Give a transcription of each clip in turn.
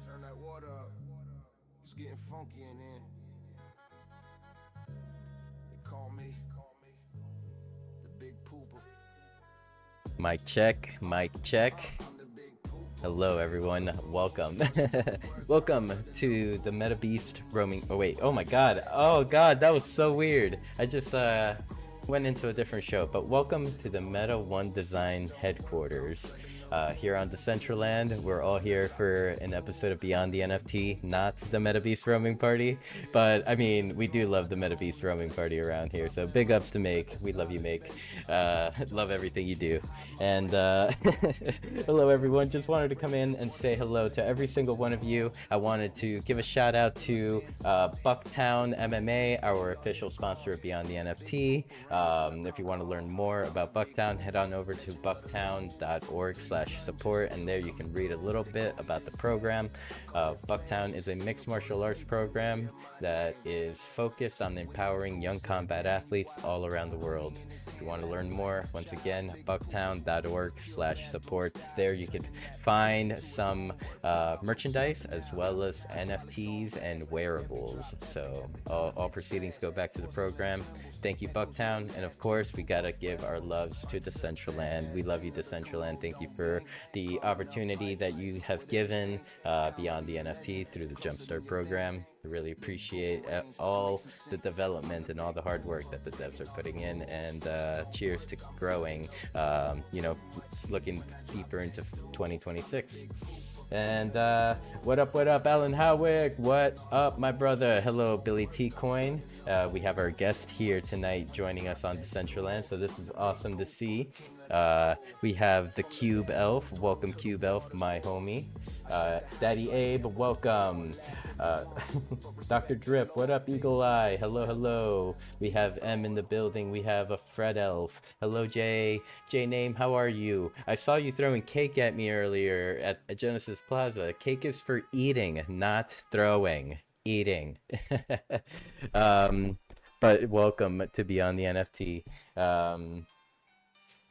Turn that water up. It's getting funky in here. They call me the Big Pooper. Mic check, mic check. Hello everyone, welcome. Welcome to the Meta Beast roaming. Oh wait, oh my god, that was so weird. I just went into a different show, but welcome to the Meta One Design headquarters. here on Decentraland. We're all here for an episode of Beyond the NFT, not the MetaBeast roaming party. But I mean, we do love the MetaBeast roaming party around here. So big ups to Make. We love you, Make. Love everything you do. And hello, everyone. Just wanted to come in and say hello to every single one of you. I wanted to give a shout out to Bucktown MMA, our official sponsor of Beyond the NFT. If you want to learn more about Bucktown, head on over to bucktown.org/support, and there you can read a little bit about the program. Bucktown is a mixed martial arts program that is focused on empowering young combat athletes all around the world. If you want to learn more, once again, bucktown.org/support. There you can find some merchandise as well as NFTs and wearables. So all proceedings go back to the program. Thank you, Bucktown. And of course, we gotta give our loves to Decentraland. We love you, Decentraland. Thank you for the opportunity that you have given Beyond the NFT through the Jumpstart program. I really appreciate all the development and all the hard work that the devs are putting in. And cheers to growing, looking deeper into 2026. And what up, Alan Howick? What up, my brother? Hello, Billy T Coin. We have our guest here tonight joining us on Decentraland, so this is awesome to see. We have the Cube Elf. Welcome, Cube Elf, my homie. Daddy Abe, welcome. Dr. Drip, what up, Eagle Eye? Hello. We have M in the building. We have a Fred Elf. Hello, Jay. Jay Name, how are you? I saw you throwing cake at me earlier at Genesis Plaza. Cake is for eating, not throwing. Eating. But welcome to Beyond the NFT.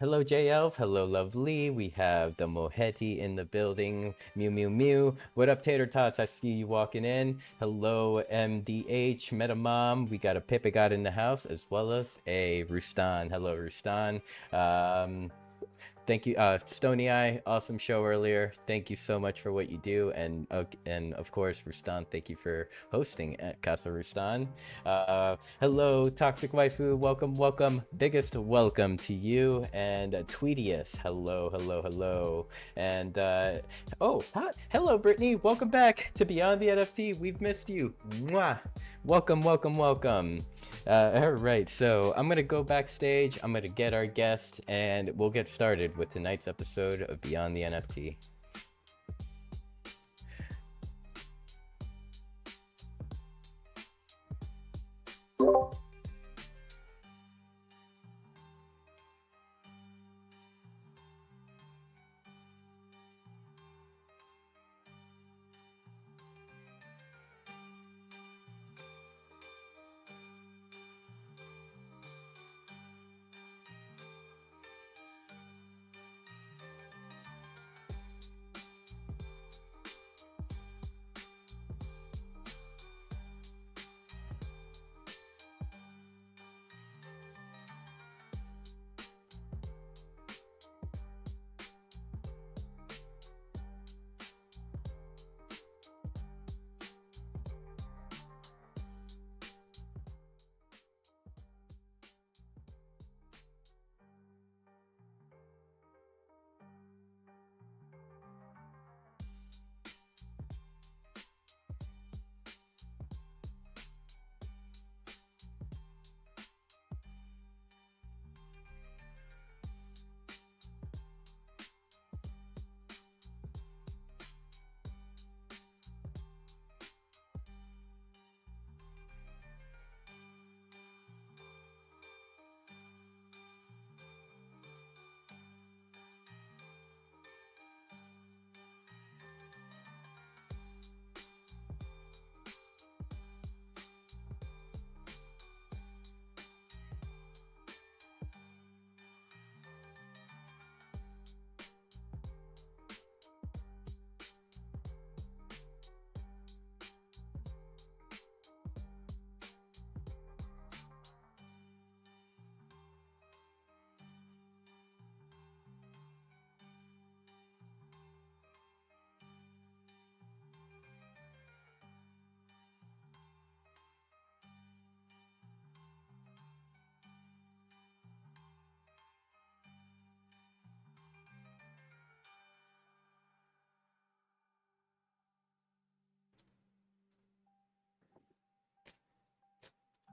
Hello, J Elf. Hello, Lovely. We have the Moheti in the building. Mew. What up, Tater Tots? I see you walking in. Hello, MDH, Metamom. We got a Pipigot in the house, as well as a Rustan. Hello, Rustan. Thank you, Stony Eye. Awesome show earlier. Thank you so much for what you do, and of course, Rustan. Thank you for hosting at Casa Rustan. Hello, Toxic Waifu. Welcome. Biggest welcome to you, and Tweetius. Hello. And hello, Brittany. Welcome back to Beyond the NFT. We've missed you. Mwah. Welcome. All right, so I'm gonna go backstage. I'm gonna get our guest, and we'll get started with tonight's episode of Beyond the NFT.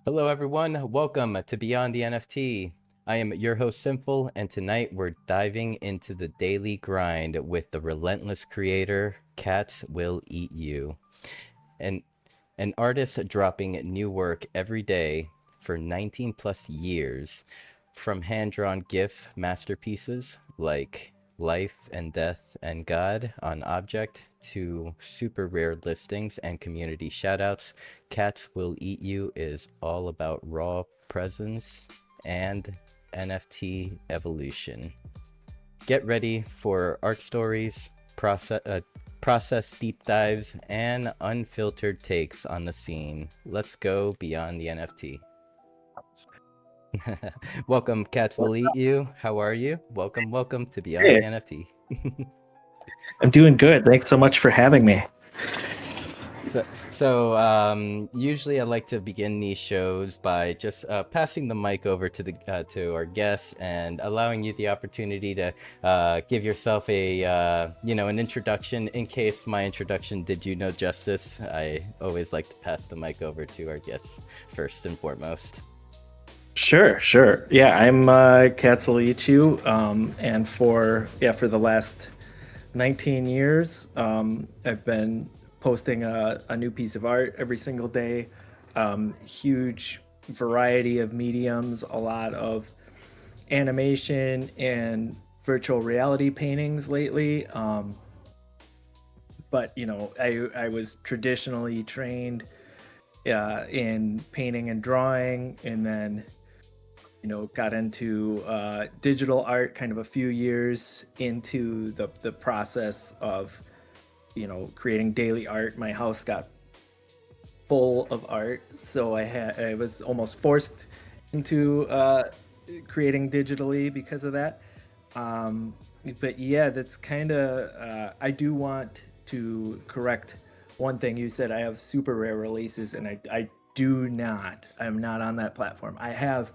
Hello, everyone. Welcome to Beyond the NFT. I am your host, Sinful, and tonight we're diving into the daily grind with the relentless creator, Cats Will Eat You. And an artist dropping new work every day for 19 plus years, from hand-drawn GIF masterpieces like Life and Death and God on Object to super rare listings and community shoutouts. Cats Will Eat You is all about raw presence and NFT evolution. Get ready for art stories, process deep dives, and unfiltered takes on the scene. Let's go beyond the NFT. Welcome, Cats Will Eat You. How are you? Welcome to Beyond the Hey, NFT. I'm doing good. Thanks so much for having me. Usually I like to begin these shows by just passing the mic over to the to our guests and allowing you the opportunity to give yourself a an introduction. In case my introduction did you no justice, I always like to pass the mic over to our guests first and foremost. Sure. Yeah, I'm CATSWILLEATYOU, and for the last 19 years, I've been posting a new piece of art every single day. Huge variety of mediums, a lot of animation and virtual reality paintings lately. But I was traditionally trained in painting and drawing, and then got into digital art kind of a few years into the process of creating daily art. My house got full of art, so I was almost forced into creating digitally because of that. um, but yeah, that's kind of I do want to correct one thing you said. I have super rare releases, and I'm not on that platform. I have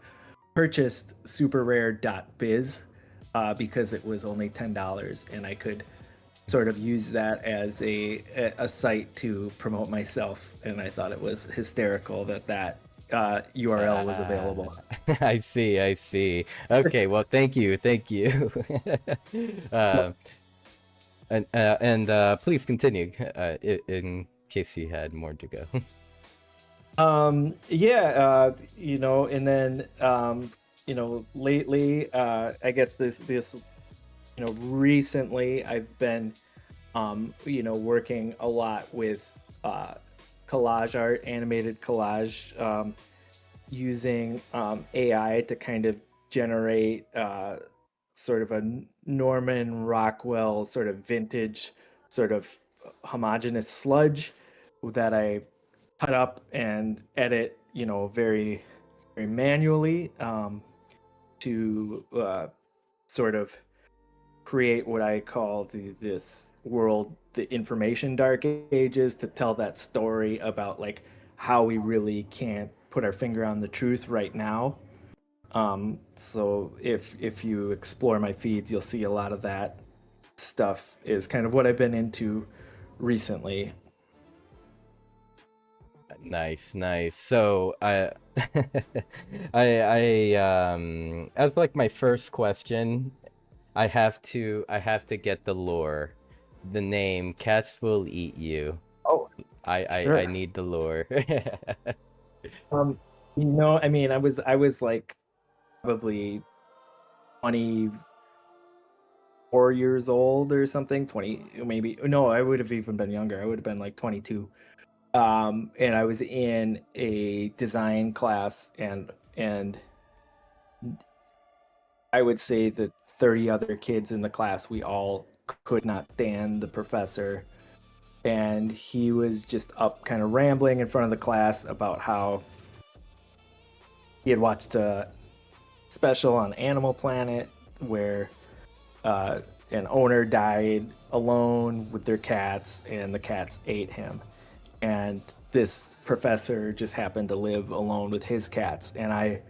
purchased superrare.biz because it was only $10, and I could sort of use that as a site to promote myself, and I thought it was hysterical that URL was available. I see. Okay, well, thank you. uh, Please continue in case you had more to go. Yeah, and then lately, I guess this recently I've been working a lot with uh collage art, animated collage, using AI to kind of generate sort of a Norman Rockwell sort of vintage, sort of homogeneous sludge that I cut up and edit, very, very manually, to sort of create what I call this world, the information dark ages, to tell that story about like how we really can't put our finger on the truth right now. So if you explore my feeds, you'll see a lot of that stuff is kind of what I've been into recently. Nice. So as like my first question, I have to get the lore, the name. Cats will eat you. Oh, I sure. need the lore. Um, I mean, I was like probably 24 years old or something. 20, maybe. No, I would have even been younger. I would have been like 22. And I was in a design class, and I would say that 30 other kids in the class, we all could not stand the professor, and he was just up kind of rambling in front of the class about how he had watched a special on Animal Planet where an owner died alone with their cats, and the cats ate him. And this professor just happened to live alone with his cats. And I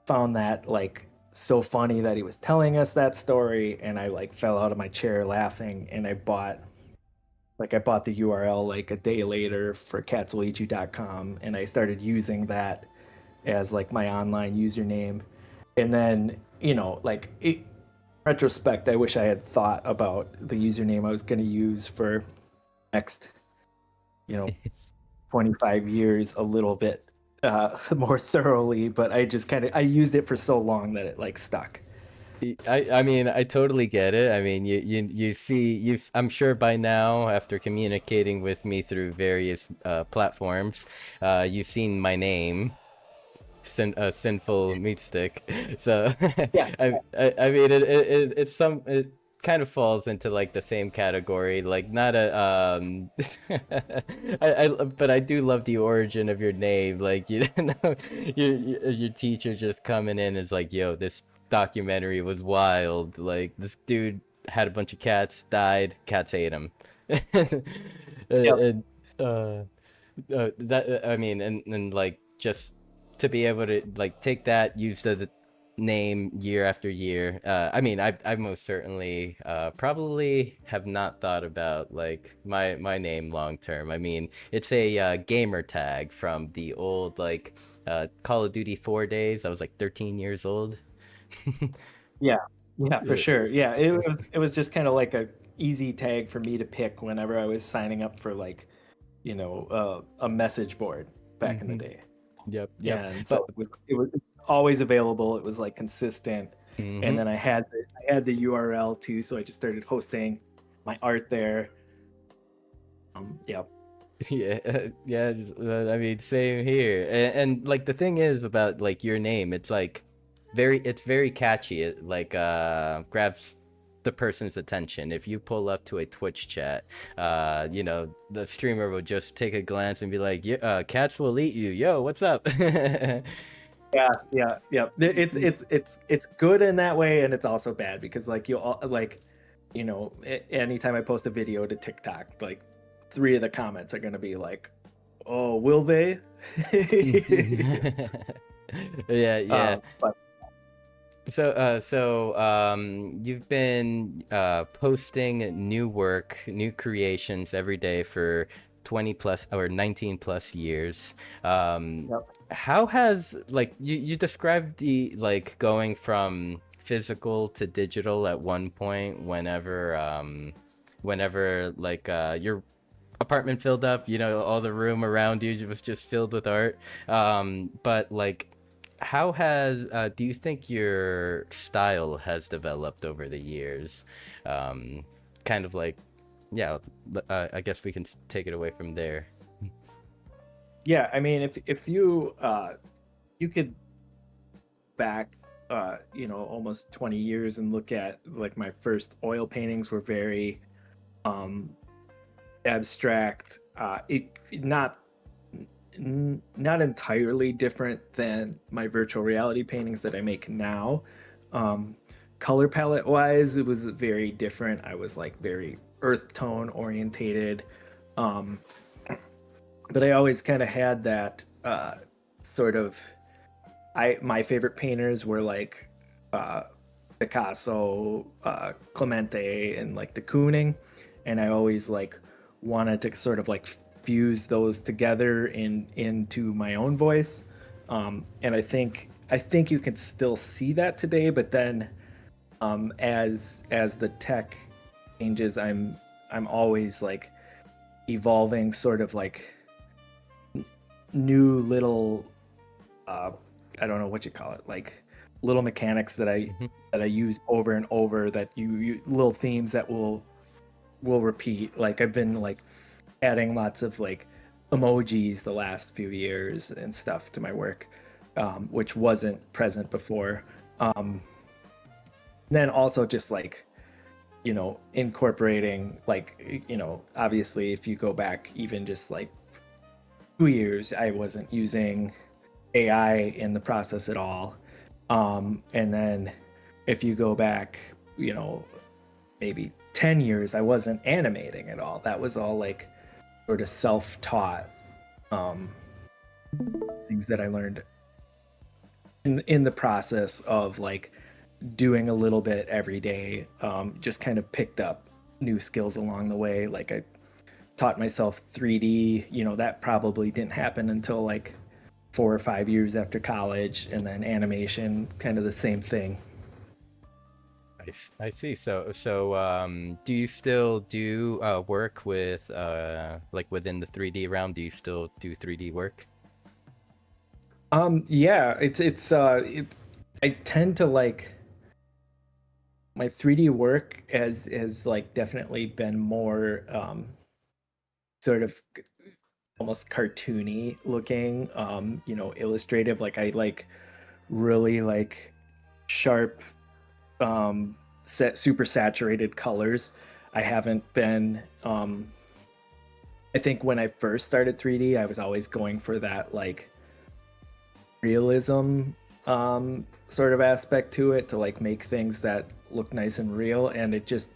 found that like so funny that he was telling us that story, and I like fell out of my chair laughing, and I bought the URL like a day later for catswilleatyou.com, and I started using that as like my online username. And then, like retrospect, I wish I had thought about the username I was going to use for next, you know, 25 years a little bit more thoroughly, but I used it for so long that it like stuck. I mean, I totally get it. I mean, you see, I'm sure by now, after communicating with me through various platforms, you've seen my name, SinfulMeatStick. So, Yeah. I mean, it kind of falls into like the same category, like not a but I do love the origin of your name. Like, you know, your teacher just coming in is like, yo, this documentary was wild. Like, this dude had a bunch of cats, died, cats ate him. Yep. And, that I mean, and like, just to be able to like take that, use the name year after year. I mean, I most certainly probably have not thought about like my name long term. I mean, it's a gamer tag from the old like Call of Duty 4 days. I was like 13 years old. Yeah. Yeah, for Yeah. sure. Yeah, it was just kind of like a easy tag for me to pick whenever I was signing up for like, a message board back in the Hmm. day. Yep, yep. And But so it was always available. It was like consistent. And hmm then I had the URL too, so I just started hosting my art there. Yeah. yeah, yeah. I mean, same here. And like the thing is about like your name, it's like it's very catchy. It like grabs the person's attention. If you pull up to a Twitch chat, you know, the streamer will just take a glance and be like, "Yeah, cats will eat you. Yo, what's up?" Yeah, yeah, yeah. It's good in that way, and it's also bad because like like, anytime I post a video to TikTok, like three of the comments are gonna be like, "Oh, will they?" Yeah, yeah. But You've been posting new work, new creations every day for 20 plus or 19 plus years. yep. How has like you described the like going from physical to digital at one point whenever like your apartment filled up, you know, all the room around you was just filled with art. But like how has do you think your style has developed over the years? Kind of like, yeah, I guess we can take it away from there. Yeah, I mean, if you could back almost 20 years and look at like my first oil paintings were very um abstract, it not entirely different than my virtual reality paintings that I make now. Color palette wise, it was very different. I was like very earth tone orientated. um but I always kind of had that sort of, my favorite painters were like uh, Picasso, Clemente, and like de Kooning, and I always like wanted to sort of like fuse those together into my own voice. And I think you can still see that today, but then as the tech changes, I'm always like evolving sort of like new little I don't know what you call it, like little mechanics that I Mhm. that I use over and over, that you little themes that will repeat. Like I've been like adding lots of like emojis the last few years and stuff to my work, which wasn't present before. Then also just like, incorporating like, obviously if you go back even just like 2 years, I wasn't using AI in the process at all. And then if you go back, maybe 10 years, I wasn't animating at all. That was all like sort of self-taught um, things that I learned in the process of like doing a little bit every day. Just kind of picked up new skills along the way. Like I taught myself 3D, that probably didn't happen until like 4 or 5 years after college, and then animation, kind of the same thing. I see. Do you still do work with like within the 3D realm? Do you still do 3D work? Yeah, it's I tend to like my 3D work has like definitely been more sort of almost cartoony looking, illustrative. Like I like really like sharp, super saturated colors. I haven't been I think when I first started 3D, I was always going for that like realism sort of aspect to it, to like make things that look nice and real. And it just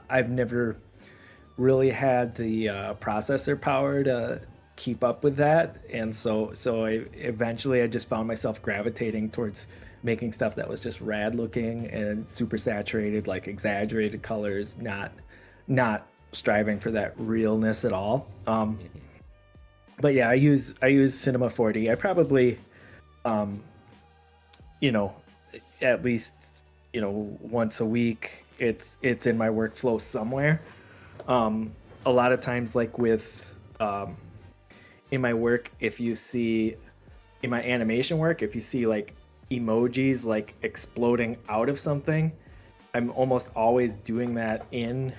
I've never really had the processor power to keep up with that, and so I eventually I just found myself gravitating towards making stuff that was just rad looking and super saturated, like exaggerated colors, not striving for that realness at all. But yeah, I use Cinema 4D. I probably um, you know, at least, once a week, it's in my workflow somewhere. A lot of times, like with in my work, if you see in my animation work, if you see like emojis like exploding out of something, I'm almost always doing that in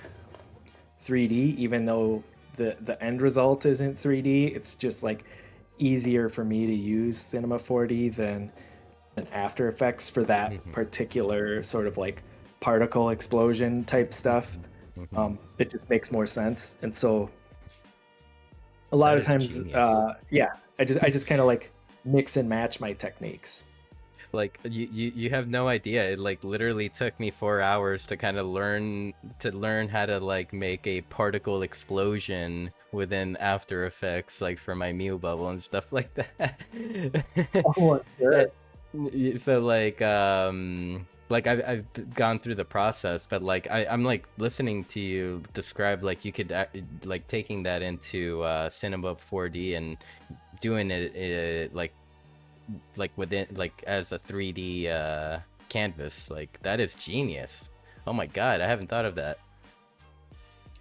3D, even though the end result isn't 3D. It's just like easier for me to use Cinema 4D than After Effects for that particular sort of like particle explosion type stuff. It just makes more sense, and so a lot That of is times, genius. yeah, I just kind of like mix and match my techniques. Like you have no idea. It like literally took me 4 hours to kind of learn how to like make a particle explosion within After Effects, like for my Mew bubble and stuff like that. Oh, Uh, sure. So like I've gone through the process, but like I'm like listening to you describe like you could like taking that into Cinema 4D and doing it like within like as a 3D canvas. Like that is genius. Oh my God, I haven't thought of that.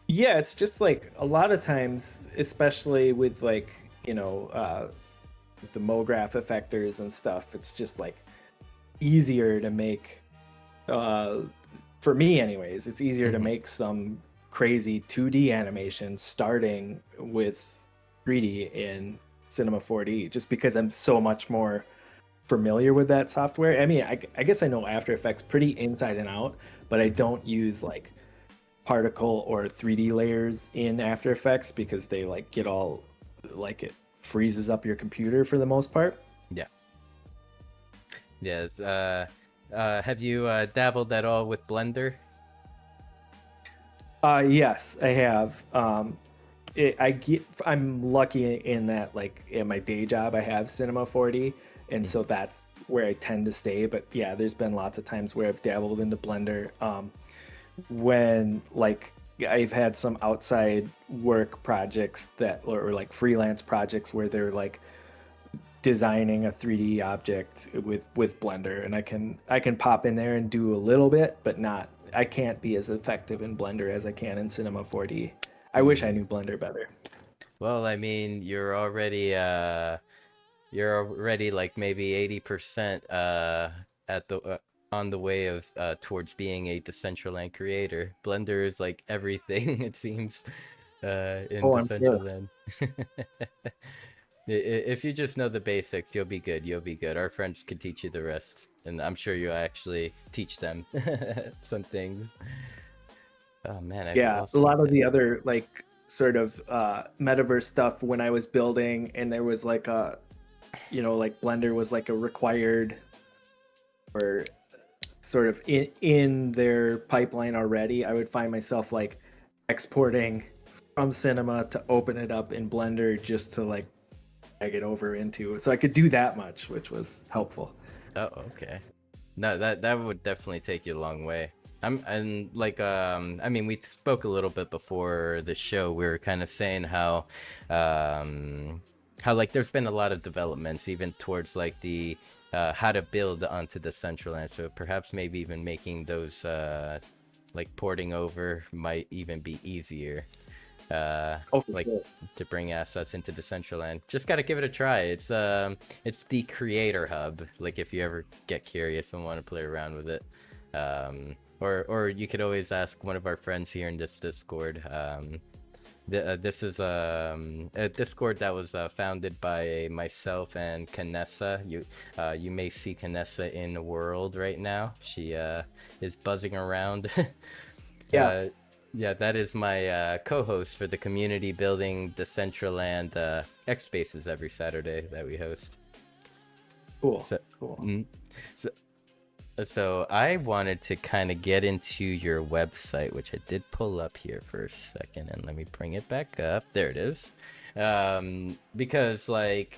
Yeah, it's just like a lot of times, especially with like, with the MoGraph effectors and stuff, it's just like easier to make, uh, for me anyways, it's easier to Hmm. make some crazy 2D animation starting with 3D in Cinema 4D, just because I'm so much more familiar with that software. I mean, I guess I know After Effects pretty inside and out, but I Hmm. don't use like particle or 3D layers in After Effects because they like get all like it freezes up your computer for the most part. Yeah. Yeah. Have you dabbled at all with Blender? Yes, I have. I'm lucky in that like in my day job I have Cinema 4D, and Mhm. so that's where I tend to stay. But yeah, there's been lots of times where I've dabbled into Blender. When like I've had some outside work projects that or like freelance projects where they're like designing a 3D object with Blender, and I can pop in there and do a little bit, but not I can't be as effective in Blender as I can in Cinema 4D. I wish I Mm. knew Blender better. Well, I mean, you're already like maybe 80% at the on the way of towards being a Decentraland creator. Blender is like everything it seems in Oh, I'm sure. Decentraland. If you just know the basics, you'll be good. You'll be good. Our friends can teach you the rest, and I'm sure you'll actually teach them some things. Oh man, I've Yeah, a lost my lot of the tab. other like sort of metaverse stuff when I was building, and there was like a, like Blender was like a required or sort of in their pipeline already. I would find myself like exporting from Cinema to open it up in Blender just to like drag it over into, so I could do that much, which was helpful. Oh, okay. No, that would definitely take you a long way. And like I mean we spoke a little bit before the show. We were kind of saying how um how like there's been a lot of developments even towards like the how to build onto the Decentraland. So perhaps maybe even making those like porting over might even be easier. Oh, for Like sure. to bring assets into Decentraland. Just gotta give it a try. It's the creator hub. Like if you ever get curious and want to play around with it. Or you could always ask one of our friends here in this Discord. This is a Discord that was founded by myself and Kanessa. You may see Kanessa in the world right now. She is buzzing around. Yeah. Yeah, that is my co-host for the community building Decentraland X Spaces every Saturday that we host. Cool. So, Cool. So I wanted to kind of get into your website, which I did pull up here for a second, and let me bring it back up. There it is. Because like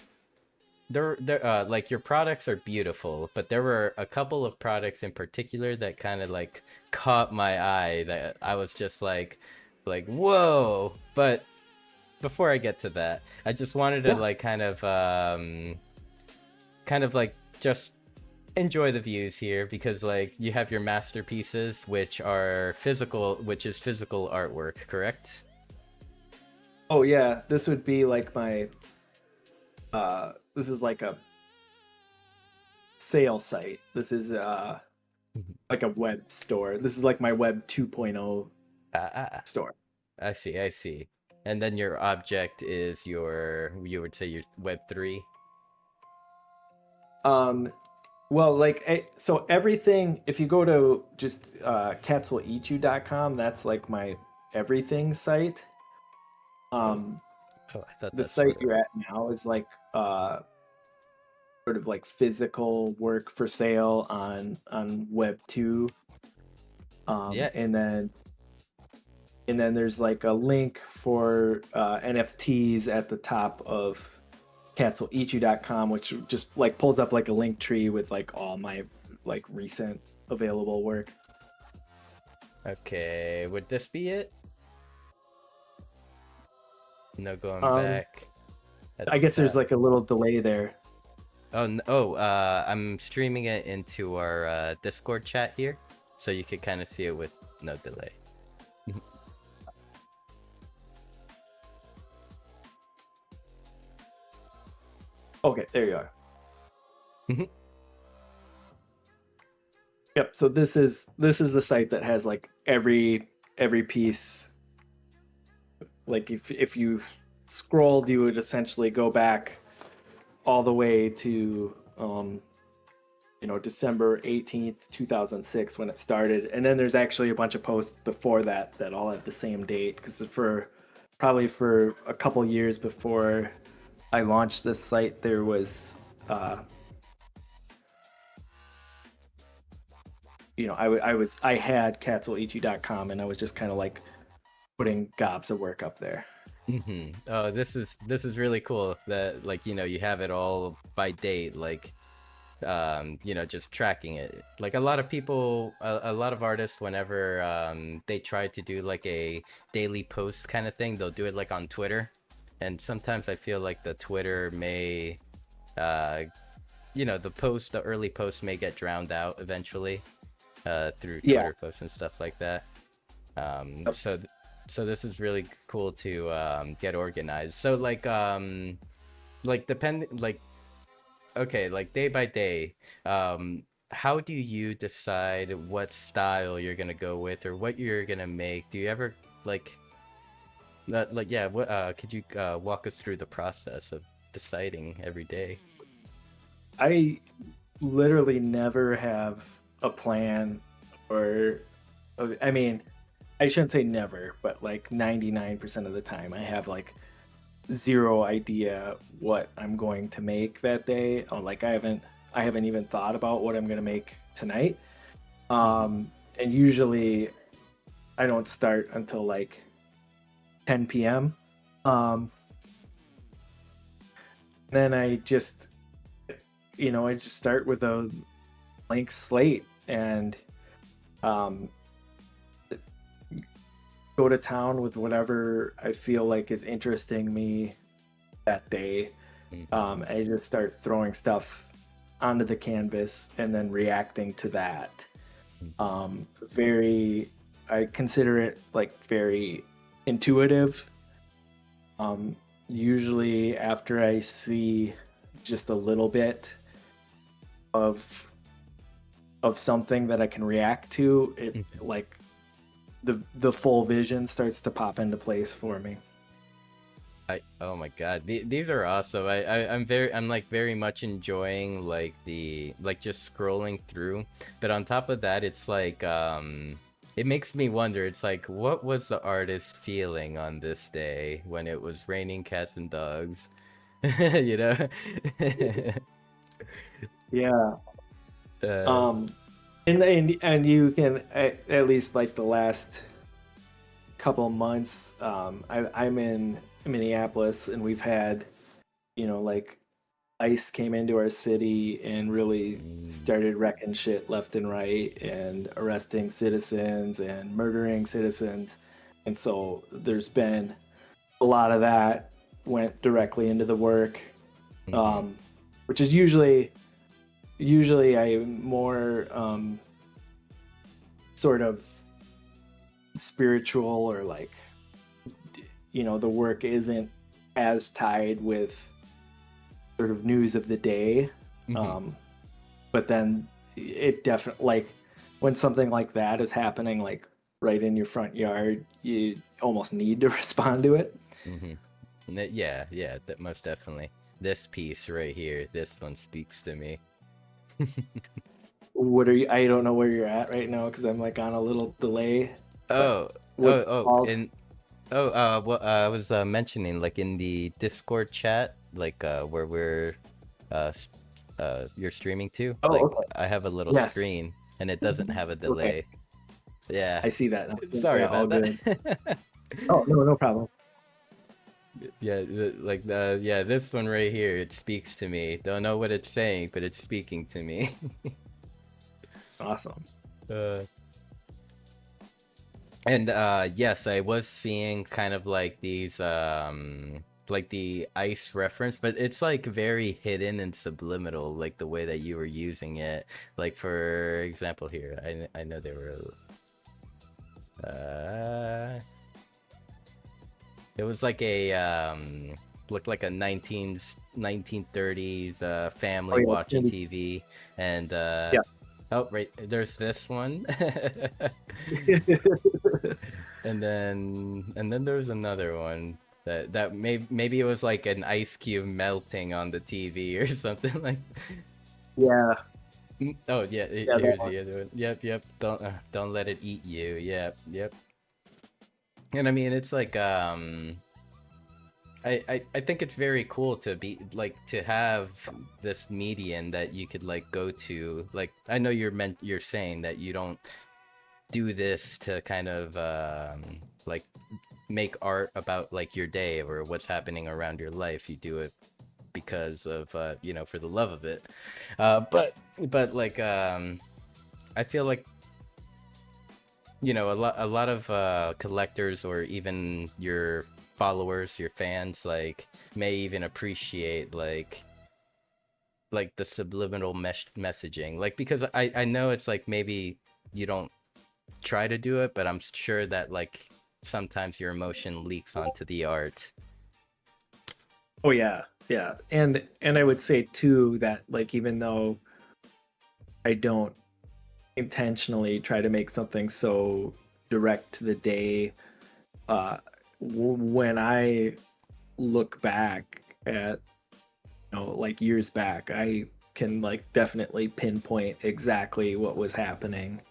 like your products are beautiful, but there were a couple of products in particular that kind of like caught my eye that I was just like whoa. But before I get to that, I just wanted to like kind of like just enjoy the views here, because like you have your masterpieces, which is physical artwork, correct? Oh yeah, this would be like my this is like a sale site. This is like a web store. This is like my web 2.0 store. I see. And then your object is you would say your web 3. Well, like, so everything, if you go to just CATSWILLEATYOU.com, that's like my everything site. Oh, I thought The that's site you're at now is like sort of like physical work for sale on Web 2. Yeah. And then there's like a link for NFTs at the top of CATSWILLEATYOU.com, which just like pulls up like a link tree with like all my like recent available work. Okay, would this be it? No going back. I guess there's like a little delay there. I'm streaming it into our Discord chat here, so you could kind of see it with no delay. Okay, there you are. Yep. So this is the site that has like every piece. Like if you scrolled, you would essentially go back all the way to December 18th, 2006 when it started. And then there's actually a bunch of posts before that all have the same date, because probably for a couple years before I launched this site, there was I had CATSWILLEATYOU.com, and I was just kind of like putting gobs of work up there. Oh, this is really cool that like you have it all by date, like just tracking it. Like a lot of people, a lot of artists, whenever they try to do like a daily post kind of thing, they'll do it like on Twitter. And sometimes I feel like the Twitter may the early post may get drowned out eventually through Twitter posts and stuff like that. So this is really cool to get organized. So like okay, like day by day, how do you decide what style you're gonna go with or what you're gonna make? Do you ever could you walk us through the process of deciding every day? I literally never have a plan, or I mean, I shouldn't say never, but like 99% of the time I have like zero idea what I'm going to make that day. Or like I haven't even thought about what I'm going to make tonight. And usually I don't start until like 10 p.m. Then I just start with a blank slate and go to town with whatever I feel like is interesting me that day. I just start throwing stuff onto the canvas and then reacting to that. Very, I consider it like very intuitive. Usually after I see just a little bit of something that I can react to, it like the full vision starts to pop into place for me. Oh my god, these are awesome. I'm like very much enjoying like just scrolling through, but on top of that, it's like it makes me wonder. It's like, what was the artist feeling on this day when it was raining cats and dogs? You know? Yeah. uh, And you can at least like the last couple months. I'm in Minneapolis, and we've had, like ICE came into our city and really started wrecking shit left and right and arresting citizens and murdering citizens. And so there's been a lot of that went directly into the work, which is usually I'm more sort of spiritual, or like, the work isn't as tied with sort of news of the day. But then it definitely, like, when something like that is happening like right in your front yard, you almost need to respond to it. Yeah, that most definitely. This piece right here, this one speaks to me. What are you? I don't know where you're at right now because I'm like on a little delay. Oh, What and well, I was mentioning like in the Discord chat, like where we're you're streaming to. Oh, Like okay. I have a little Yes. screen and it doesn't have a delay. Yeah. I see that now. Sorry Yeah, about all that. Oh, no problem. Yeah, yeah, this one right here, it speaks to me. Don't know what it's saying, but it's speaking to me. Awesome. And yes, I was seeing kind of like these like the ice reference, but it's like very hidden and subliminal, like the way that you were using it. Like for example here, I know there were it was like a looked like a 1930s family watching TV, and Yeah. oh right, there's this one. and then there's another one that maybe it was like an ice cube melting on the TV or something like. Yeah. Oh yeah, Yeah, here's that the other one. Yep. Don't let it eat you. Yep. And I mean, it's like I think it's very cool to be like to have this medium that you could like go to. Like I know you're saying that you don't do this to kind of like make art about like your day or what's happening around your life. You do it because of for the love of it. But like I feel like a lot of collectors or even your followers, your fans, like may even appreciate like the subliminal messaging, like because I know it's like maybe you don't try to do it, but I'm sure that like sometimes your emotion leaks onto the art. Oh yeah. And I would say too that, like, even though I don't intentionally try to make something so direct to the day, when I look back at, like years back, I can like definitely pinpoint exactly what was happening.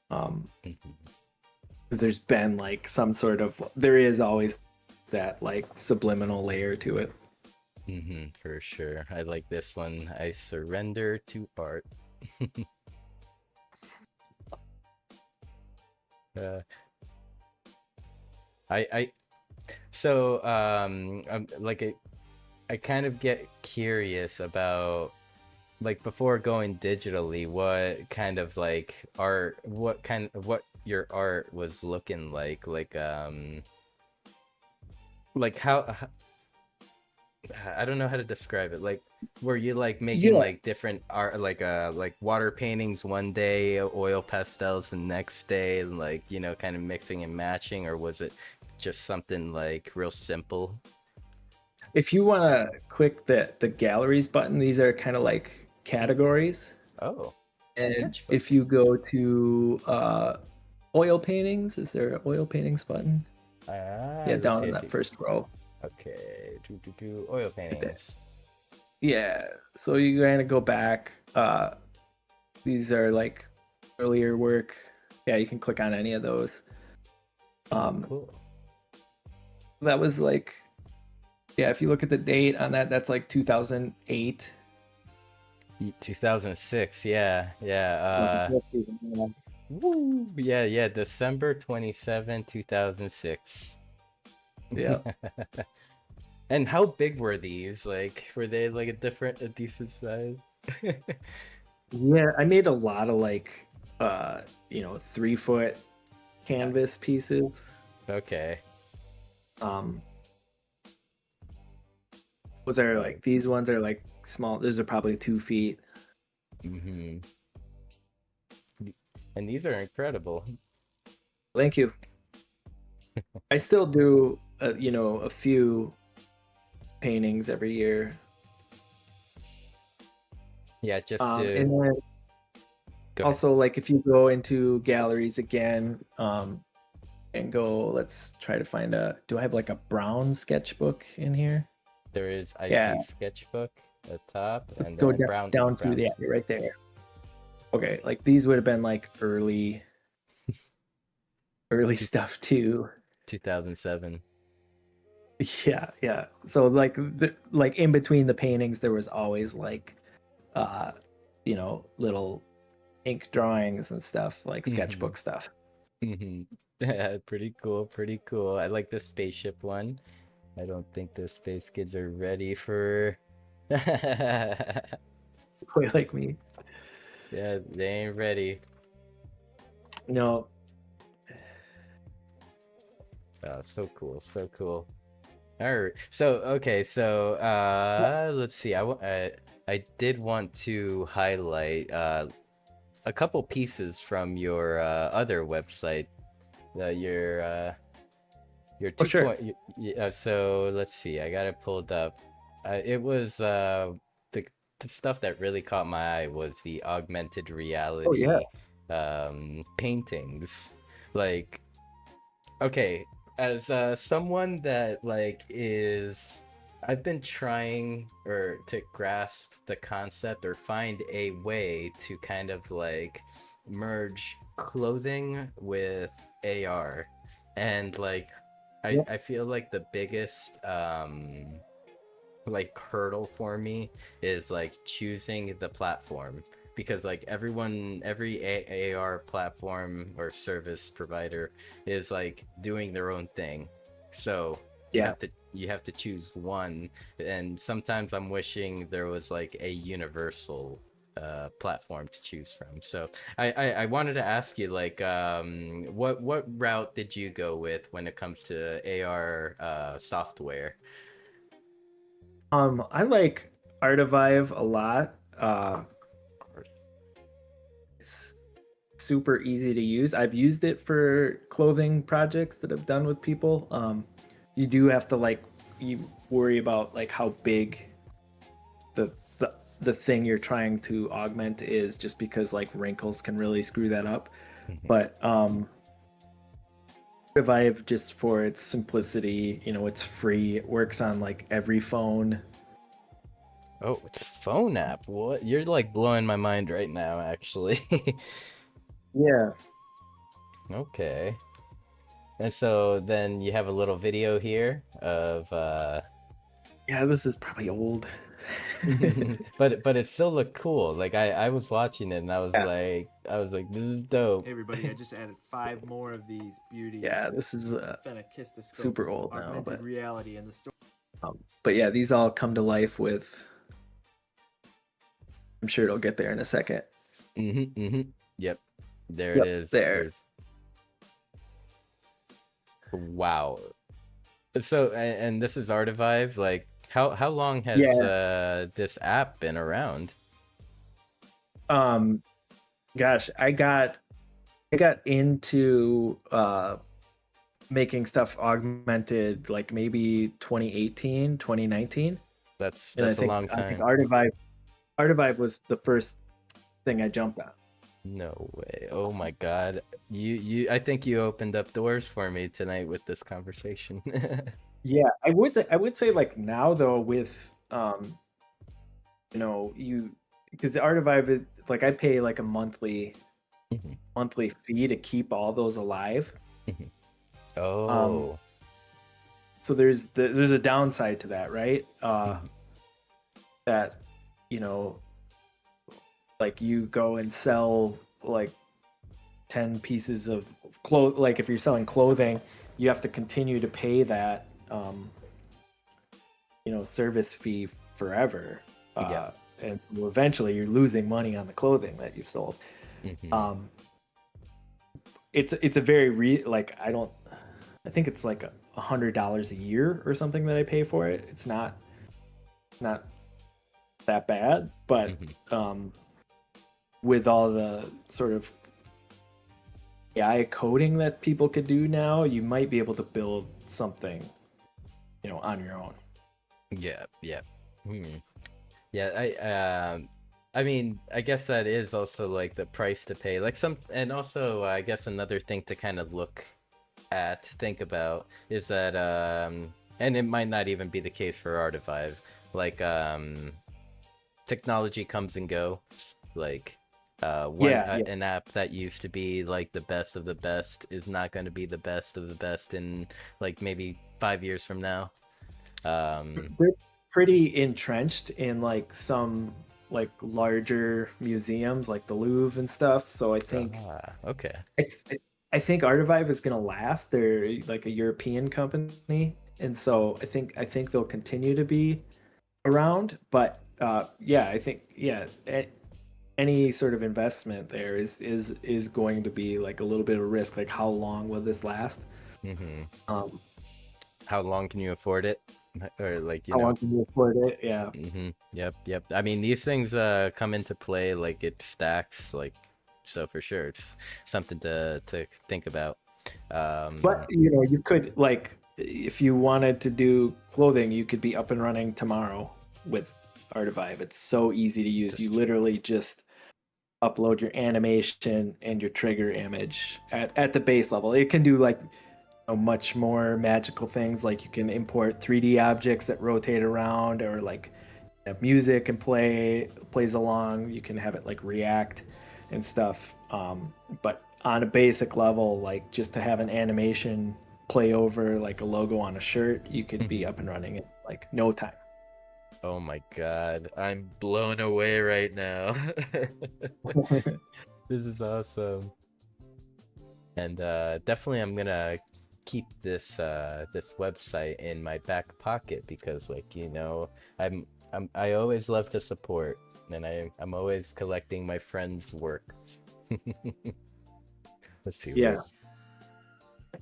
Because there's been like there is always that like subliminal layer to it. For sure. I like this one. I surrender to art. I so like I kind of get curious about, like, before going digitally, what kind of like art, what your art was looking like how I don't know how to describe it. Like, were you like making Yeah. like different art, like water paintings one day, oil pastels the next day, and like kind of mixing and matching, or was it just something like real simple? If you want to click the galleries button, these are kind of like categories. Oh, And sketchbook. if you go to oil paintings, is there an oil paintings button? Ah, Yeah, let's down see. in I that see. first row. Okay, oil Right there. paintings. Yeah. So you kind of go back. These are like earlier work. Yeah, you can click on any of those. Oh, Um, cool. that was like, yeah, if you look at the date on that, that's like 2008. 2006. Yeah, yeah. Woo. Yeah, yeah. December 27, 2006. Yeah. And how big were these? Like, were they like a decent size? Yeah, I made a lot of like 3 foot Yeah. canvas pieces. Okay. Um was there Oh. like these ones are like small, those are probably 2 feet. Mm-hmm. And these are incredible. Thank you. I still do a few paintings every year. Yeah, just to And then go ahead. also like if you go into galleries again, and go, let's try to find do I have like a brown sketchbook in here? There is I Yeah, see sketchbook at top, let's and go then brown down to browns. right there. Okay, like these would have been like early Two, stuff too. 2007. Yeah, yeah. So like like in between the paintings there was always like uh little ink drawings and stuff, like Mm-hmm. sketchbook stuff. Mm-hmm. Yeah, pretty cool, pretty cool. I like the spaceship one. I don't think the space kids are ready for. Quite like me. Yeah, they ain't ready. No. Oh, so cool, so cool. All right. So, okay, so let's see. I did want to highlight a couple pieces from your other website, your Oh two sure. point. So let's see. I got it pulled up. It was the stuff that really caught my eye was the augmented Oh yeah. reality paintings. Like, okay, as someone that like is I've been trying or to grasp the concept or find a way to kind of like merge clothing with AR. And like Yep. I feel like the biggest like hurdle for me is like choosing the platform, because like every AR platform or service provider is like doing their own thing, so Yeah. you have to choose one. And sometimes I'm wishing there was like a universal platform to choose from. So I wanted to ask you, like, what route did you go with when it comes to AR software? I like Artivive a lot. It's super easy to use. I've used it for clothing projects that I've done with people. You do have to like you worry about like how big the the thing you're trying to augment is, just because like wrinkles can really screw that up. But Revive, just for its simplicity, it's free. It works on like every phone. Oh, it's a phone app. What? You're like blowing my mind right now, actually. Yeah. Okay. And so then you have a little video here of Yeah, this is probably old. but it still looked cool. Like I was watching it and Yeah. I was like, this is dope. Hey everybody, I just added 5 more of these beauties. Yeah, this is Phenakistoscopes, super old now, augmented but reality in the store. but yeah, these all come to life with. I'm sure it'll get there in a second. Yep. There it Yep, is. there. Wow. So and this is Artivive. Like, How long has this app been around? Gosh, I got into making stuff augmented like maybe 2018, 2019. That's And a long I think time. Artivive was the first thing I jumped on. No way. Oh my God. I think you opened up doors for me tonight with this conversation. Yeah, I would say like now though with you know, because the Artivive is like I pay like a monthly Mhm, fee to keep all those alive. mhm. Um Oh. so there's a downside to that, right? Mhm, That you know, like you go and sell like 10 pieces of clothes, like if you're selling clothing, you have to continue to pay that service fee forever. Yeah. And so eventually you're losing money on the clothing that you've sold. Mhm. It's a very I think it's like $100 a year or something that I pay for it. It's not that bad, but Mhm. with all the sort of AI coding that people could do now, you might be able to build something, on your own. Yeah. Yeah. Hmm. Yeah. I mean, I guess that is also like the price to pay. Like and also I guess another thing to kind of think about is that and it might not even be the case for Artivive. Like technology comes and goes. Like Yeah. an app that used to be like the best of the best is not going to be the best of the best in like maybe 5 years from now. They're pretty entrenched in like some like larger museums like the Louvre and stuff. So Okay. I, I think Artivive is gonna last. They're like a European company, and so I think they'll continue to be around. But yeah, I think any sort of investment there is going to be like a little bit of risk. Like how long will this last? Hmm. Um, How long can you afford it? Or like, how long can you afford it? Yeah. Yep. I mean, these things come into play like it stacks, like so for sure. It's something to think about. But you could like if you wanted to do clothing, you could be up and running tomorrow with Artivive. It's so easy to use. You Just literally just upload your animation and your trigger image at the base level. It can do like much more magical things, like you can import 3D objects that rotate around, or like have music and plays along. You can have it like react and stuff. But on a basic level, like just to have an animation play over like a logo on a shirt, you could be up and running in like no time. Oh my God, I'm blown away right now. This is awesome. And definitely I'm gonna keep this website in my back pocket because like, I always love to support and I'm always collecting my friends' work. Let's see. Yeah.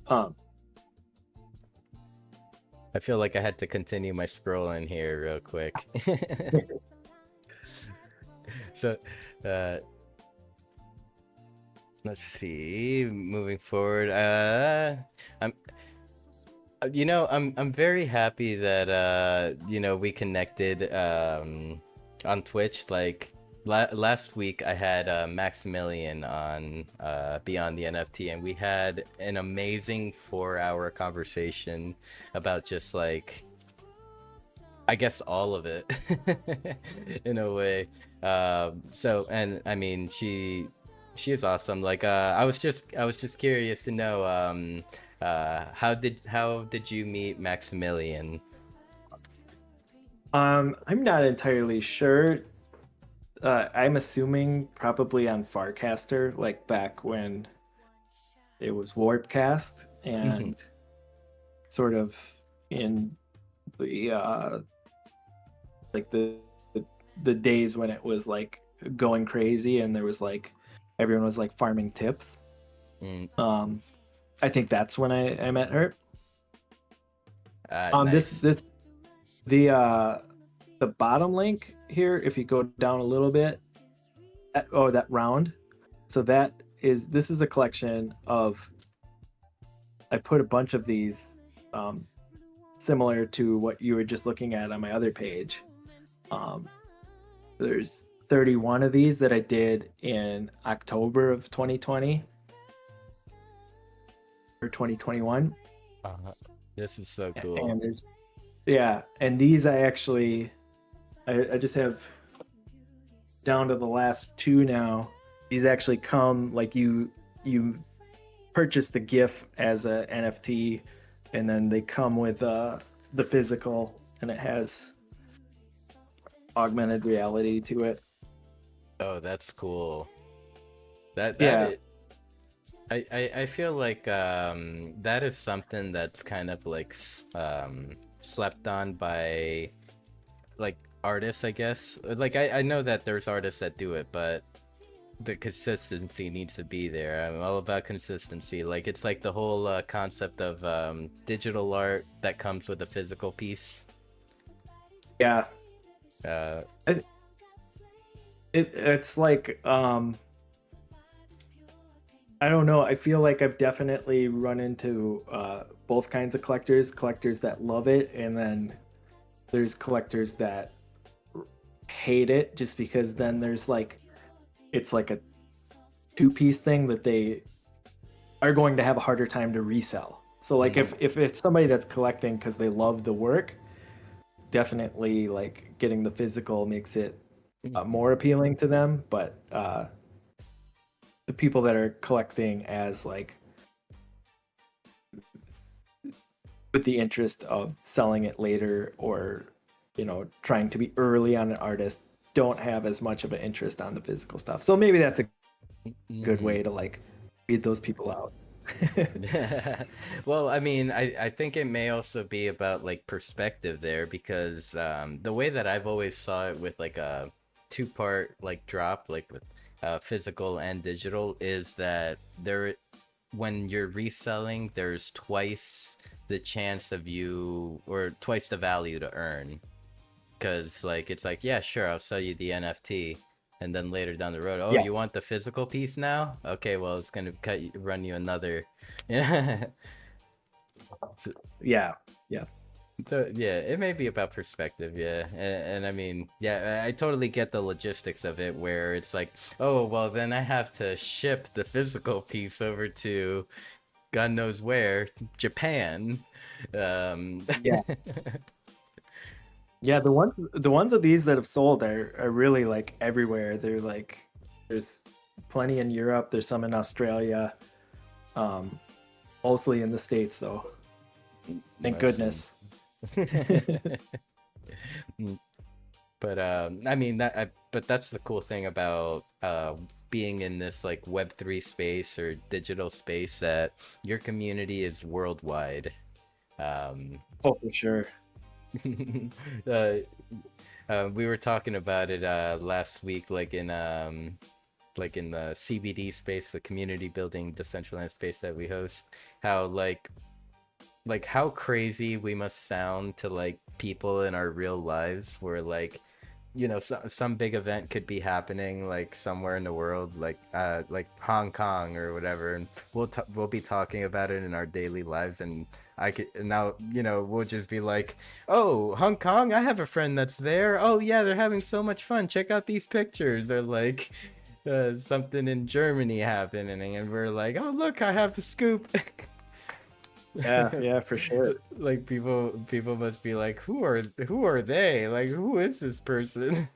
Um, I feel like I had to continue my scrolling here real quick. So, let's see. Moving forward, I'm, I'm very happy that we connected on Twitch. Like last week, I had Maximilian on Beyond the NFT, and we had an amazing 4-hour conversation about just like, I guess all of it in a way. So, and I mean, she is awesome. Like, I was just curious to know, how did you meet Maximilian? I'm not entirely sure. I'm assuming probably on Farcaster, like back when it was Warpcast, and sort of in the like the days when it was like going crazy and there was like everyone was like farming tips. Mm, I think that's when I met her. nice. This The bottom link here, if you go down a little bit, that round. So this is a collection of. I put a bunch of these, similar to what you were just looking at on my other page. There's 31 of these that I did in October of 2020 or 2021. This is so cool. And and these I just have down to the last two now. These actually come like you purchase the GIF as a NFT, and then they come with the physical, and it has augmented reality to it. Oh, that's cool. That Yeah. I feel like that is something that's kind of like slept on by like artists, I guess. Like I know that there's artists that do it, but the consistency needs to be there. I'm all about consistency. Like it's like the whole concept of digital art that comes with a physical piece. Yeah. Uh, It's like I don't know. I feel like I've definitely run into both kinds of collectors that love it, and then there's collectors that hate it just because then there's like it's like a two-piece thing that they are going to have a harder time to resell. So like if it's somebody that's collecting because they love the work, definitely like getting the physical makes it more appealing to them. But the people that are collecting as like with the interest of selling it later, or trying to be early on an artist, don't have as much of an interest on the physical stuff. So maybe that's a good way to like weed those people out. Well, I mean, I think it may also be about like perspective there, because the way that I've always saw it with like a two-part like drop, like with physical and digital, is that when you're reselling, there's twice the chance of you, or twice the value to earn. Because like it's like, yeah, sure, I'll sell you the NFT, and then later down the road, oh, Yeah. you want the physical piece now? Okay, well, it's gonna run you another. Yeah. Yeah. So yeah, it may be about perspective, yeah, and I mean, yeah, I totally get the logistics of it, where it's like, oh, well, then I have to ship the physical piece over to God knows where, Japan. Yeah. Yeah, the ones of these that have sold are really like everywhere. They're like there's plenty in Europe, there's some in Australia, mostly in the States though. Thank goodness. But I mean but that's the cool thing about being in this like Web3 space or digital space, that your community is worldwide. Oh, for sure. We were talking about it last week, like in the CBD space, the community building Decentraland space that we host. How like how crazy we must sound to like people in our real lives, where like some big event could be happening like somewhere in the world, like Hong Kong or whatever, and we'll be talking about it in our daily lives, and now we'll just be like, oh, Hong Kong, I have a friend that's there. Oh yeah, they're having so much fun, check out these pictures. Or like something in Germany happening, and we're like, oh look, I have the scoop. Yeah, for sure. Like people must be like, who are they? Like, who is this person?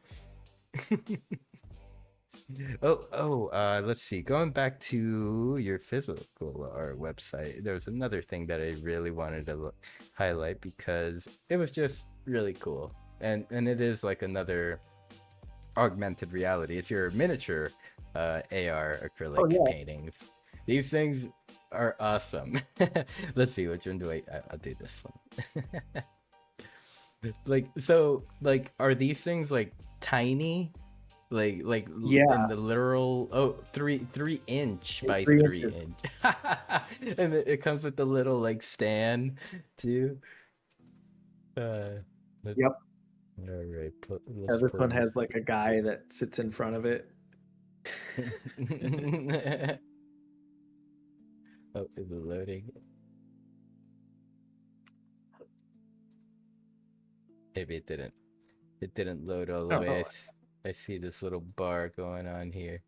Let's see. Going back to your physical art website, there was another thing that I really wanted to highlight, because it was just really cool, and it is like another augmented reality. It's your miniature AR acrylic paintings. These things are awesome. Let's see, which one do I'll do this one. Like, are these things like tiny? Like in the literal 3-inch by 3-inch. And it comes with the little like stand too. Yep. All right. Yeah, this one has like a guy that sits in front of it. Oh, is it loading? Maybe it didn't. It didn't load all the Oh, way. I see this little bar going on here.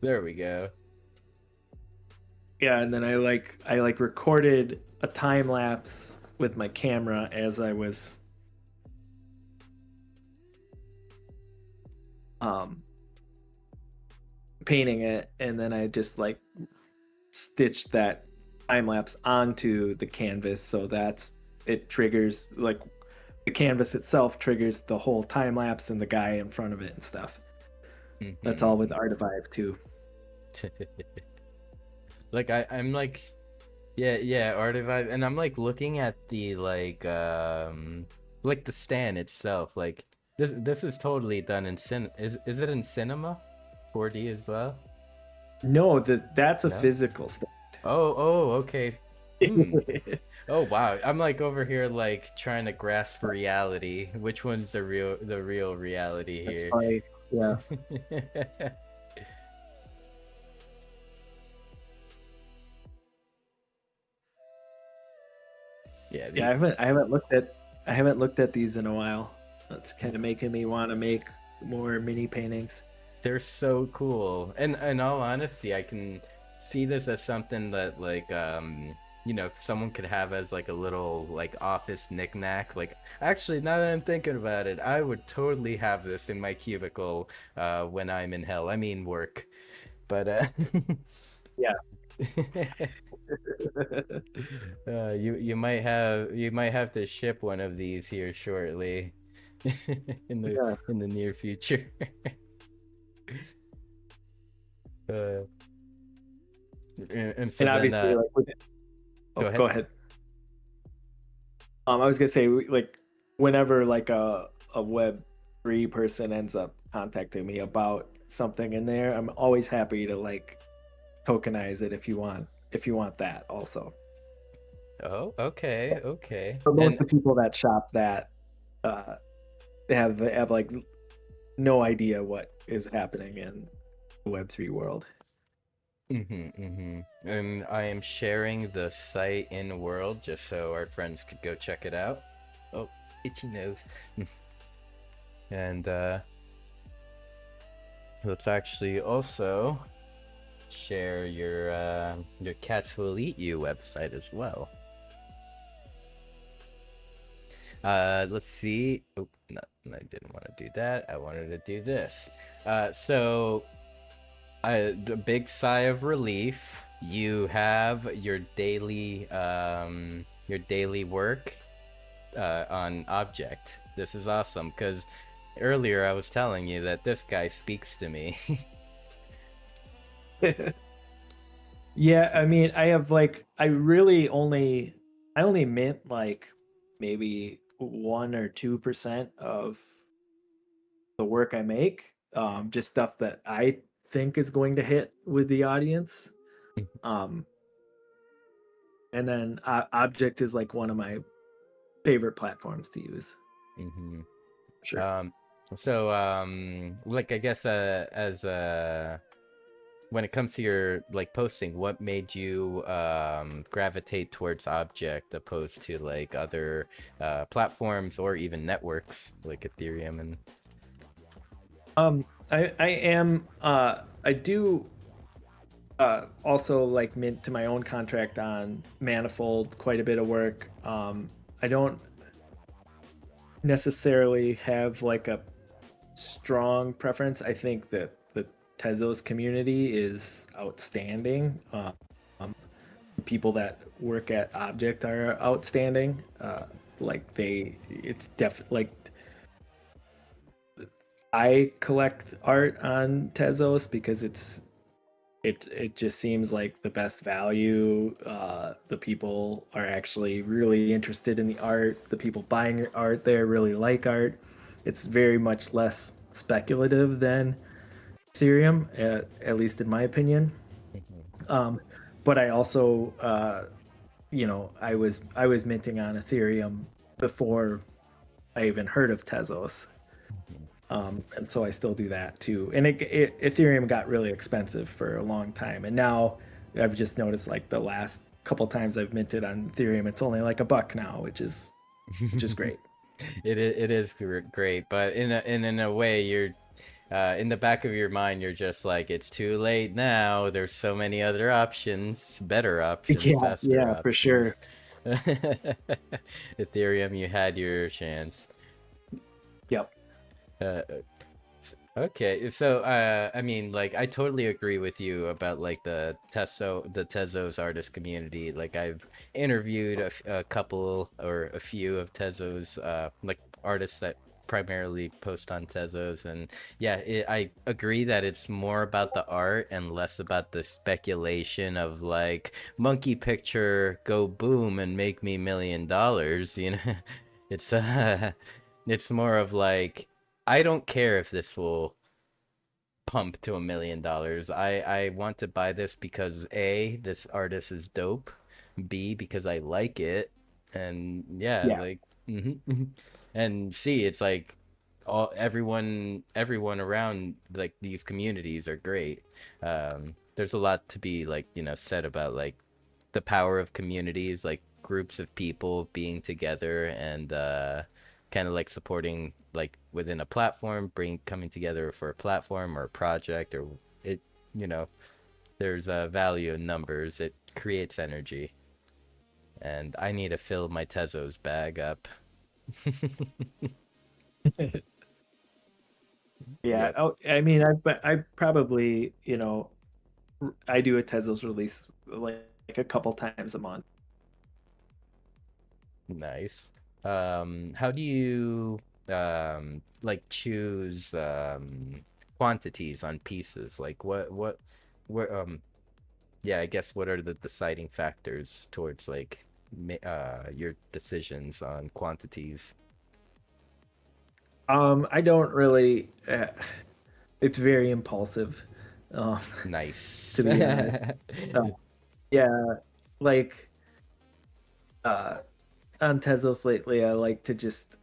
There we go. yeah, and then I recorded a time lapse with my camera as I was painting it, and then I just like stitched that time lapse onto the canvas, so it triggers like the canvas itself triggers the whole time lapse and the guy in front of it and stuff. That's all with Artivive too. Like I'm like, yeah, Artivive, and I'm like looking at the like the stand itself. Like this is totally done in is it in Cinema 4D as well? No, that's a No? physical stand. Oh, okay. Oh wow, I'm like over here like trying to grasp reality. Which one's the real reality That's here? funny. Yeah. Yeah, Yeah, I haven't looked at these in a while. That's kind of making me want to make more mini paintings. they're so cool. And in all honesty, I can see this as something that like someone could have as like a little like office knickknack. Like actually, now that I'm thinking about it, I would totally have this in my cubicle when I'm in hell. I mean work. But Yeah. you might have to ship one of these here shortly in the near future. And so And obviously, then, like, go ahead. I was gonna say, like, whenever like a Web3 person ends up contacting me about something in there, I'm always happy to like tokenize it if you want that also. Oh, okay. For most And of the people that shop that, they have like no idea what is happening in the Web3 world. and I am sharing the site in World just so our friends could go check it out. Oh, itchy nose. And let's actually also share your Cats Will Eat You website as well. Let's see. Oh, no, I didn't want to do that. I wanted to do this. So the big sigh of relief. You have your daily work on Object. This is awesome because earlier I was telling you that this guy speaks to me. Yeah, I mean, I only mint like maybe 1 or 2% of the work I make. Just stuff that I think is going to hit with the audience. And then Object is like one of my favorite platforms to use. Sure. Like I guess as when it comes to your like posting, what made you gravitate towards Object opposed to like other platforms or even networks like Ethereum and I do also like mint to my own contract on Manifold quite a bit of work. I don't necessarily have like a strong preference. I think that the Tezos community is outstanding. People that work at Object are outstanding. I collect art on Tezos because it just seems like the best value. The people are actually really interested in the art. The people buying art there really like art. It's very much less speculative than Ethereum, at least in my opinion. But I also, I was minting on Ethereum before I even heard of Tezos. And so I still do that too. And Ethereum got really expensive for a long time, and now I've just noticed like the last couple times I've minted on Ethereum, it's only like $1 now, which is great. It is great, but in a way, you're in the back of your mind, you're just like, it's too late now. There's so many other options, better options, faster Yeah, options. for sure. Ethereum, you had your chance. Yep. Okay, so I mean, like, I totally agree with you about like the Tezos artist community. Like, I've interviewed a couple or a few of Tezos like artists that primarily post on Tezos, and yeah, I agree that it's more about the art and less about the speculation of like monkey picture go boom and make me $1 million, you know. It's it's more of like, I don't care if this will pump to $1 million. I want to buy this because A, this artist is dope. B, because I like it, and yeah, Yeah. like, and C, it's like everyone around like these communities are great. There's a lot to be like, said about like the power of communities, like groups of people being together and kind of like supporting like within a platform, coming together for a platform or a project, or it, there's a value in numbers. It creates energy, and I need to fill my Tezos bag up. Yeah. Yep. Oh, I mean, I probably, I do a Tezos release like a couple times a month. Nice. How do you like choose quantities on pieces? Like where yeah, I guess what are the deciding factors towards like your decisions on quantities? I don't really. It's very impulsive, Nice. to be honest. Yeah, like on Tezos lately, I like to just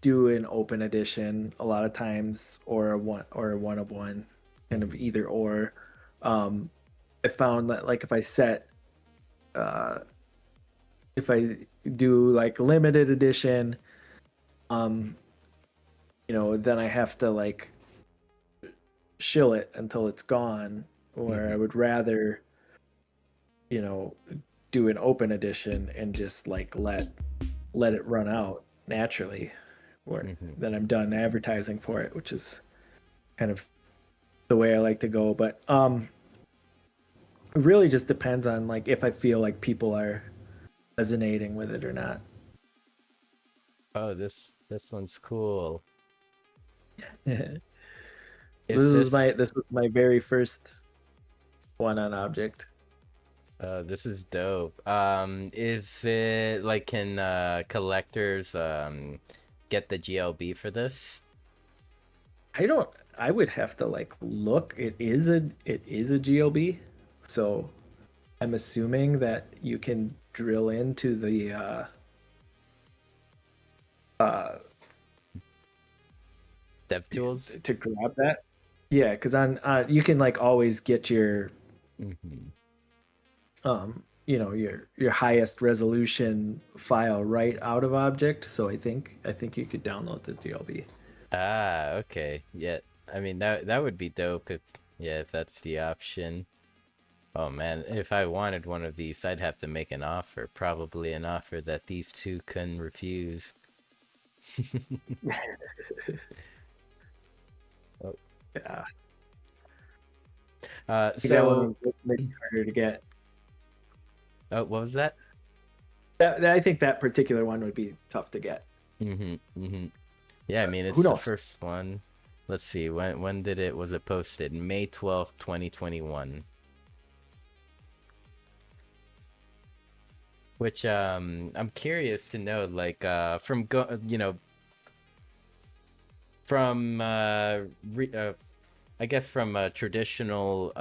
do an open edition a lot of times, or a one of one, kind of either or. I found that like uh, if I do like limited edition, then I have to like shill it until it's gone, where I would rather, do an open edition and just like let it run out naturally, where then I'm done advertising for it, which is kind of the way I like to go. But it really just depends on like if I feel like people are resonating with it or not. Oh, this one's cool. This Is was my very first one on Object. this is dope. Is it like, can collectors get the GLB for this? I would have to like look. It is a GLB, so I'm assuming that you can drill into the Dev tools? to grab that. Yeah, because on you can like always get your your highest resolution file right out of Object. So I think you could download the GLB. Ah, okay. Yeah. I mean, that would be dope if, yeah, if that's the option. Oh man, if I wanted one of these, I'd have to make an offer, probably an offer that these two can refuse. Oh. Yeah. That So, one may be harder to get. oh, what was that? I think that particular one would be tough to get. Yeah, I mean, it's Who the knows? first one. Let's see, when was it posted? May 12th, 2021. Which I'm curious to know, like, from I guess from a traditional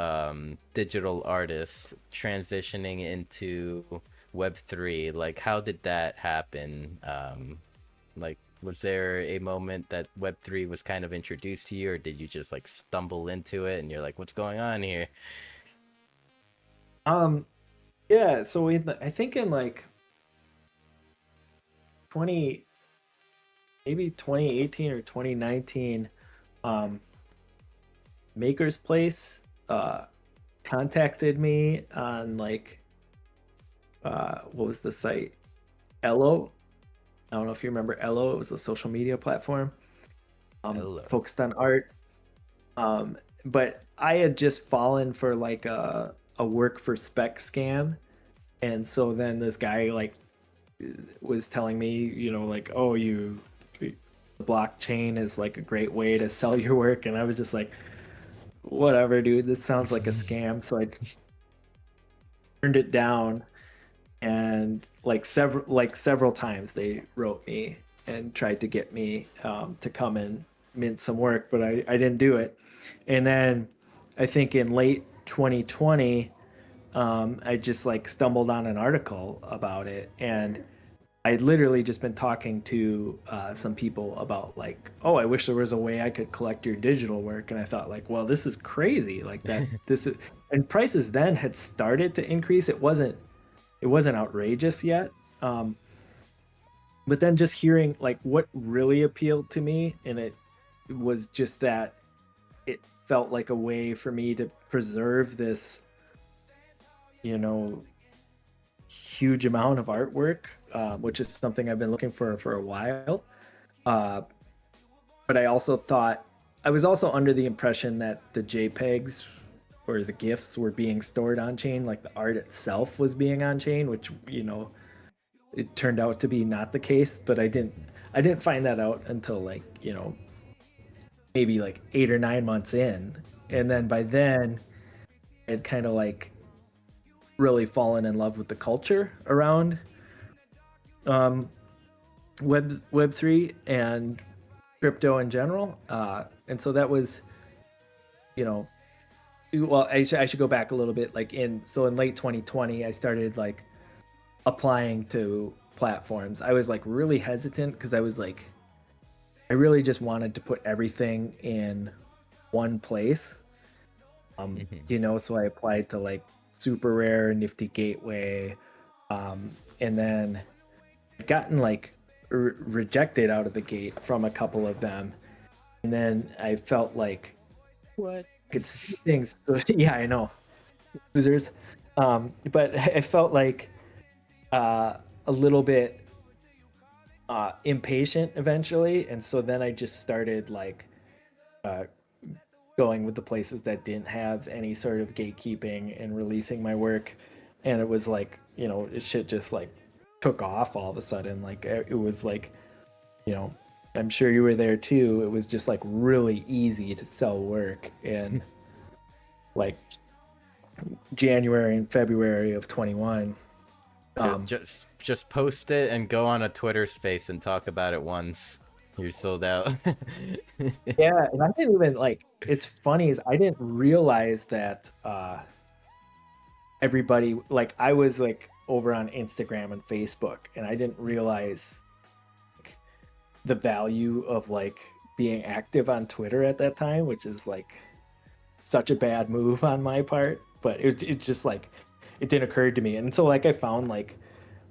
digital artist transitioning into Web3, like how did that happen? Like was there a moment that Web3 was kind of introduced to you, or did you just like stumble into it and you're like, what's going on here? Um, yeah, so I think in like 20 maybe 2018 or 2019, um Maker's Place contacted me on like what was the site? Elo. I don't know if you remember Elo. It was a social media platform Hello. focused on art. But I had just fallen for like a work for spec scam, and so then this guy like was telling me, like, oh, the blockchain is like a great way to sell your work, and I was just like, whatever, dude. This sounds like a scam. So I turned it down, and like several times they wrote me and tried to get me to come and mint some work, but I didn't do it. And then I think in late 2020, I just like stumbled on an article about it, and I'd literally just been talking to some people about like, oh, I wish there was a way I could collect your digital work, and I thought like, well, this is crazy, like that this is, and prices then had started to increase. It wasn't outrageous yet, but then just hearing like what really appealed to me, and it was just that it felt like a way for me to preserve this, you know, huge amount of artwork, which is something I've been looking for a while. Uh, but I was also under the impression that the JPEGs or the GIFs were being stored on chain, like the art itself was being on chain, which it turned out to be not the case. But I didn't find that out until like maybe like 8 or 9 months in, and then by then I'd kind of like really fallen in love with the culture around um, Web3 and crypto in general. And so that was, you know, well, I should go back a little bit. Like in late 2020, I started like applying to platforms. I was like really hesitant because I was like, I really just wanted to put everything in one place. So I applied to like Super Rare, Nifty Gateway, and then gotten like rejected out of the gate from a couple of them, and then I felt like What? I could see things. So, yeah, I know, losers. But I felt like a little bit impatient eventually, and so then I just started like uh, going with the places that didn't have any sort of gatekeeping and releasing my work. And it was like, shit just like took off all of a sudden. Like it was like, you know I'm sure you were there too. It was just like really easy to sell work in like January and February of 21. Just post it and go on a Twitter space and talk about it once. You're sold out. Yeah, and I didn't even like, it's funny is I didn't realize that everybody, like, I was like over on Instagram and Facebook, and I didn't realize like, the value of like being active on Twitter at that time, which is like such a bad move on my part. But it just like, it didn't occur to me. And so like I found like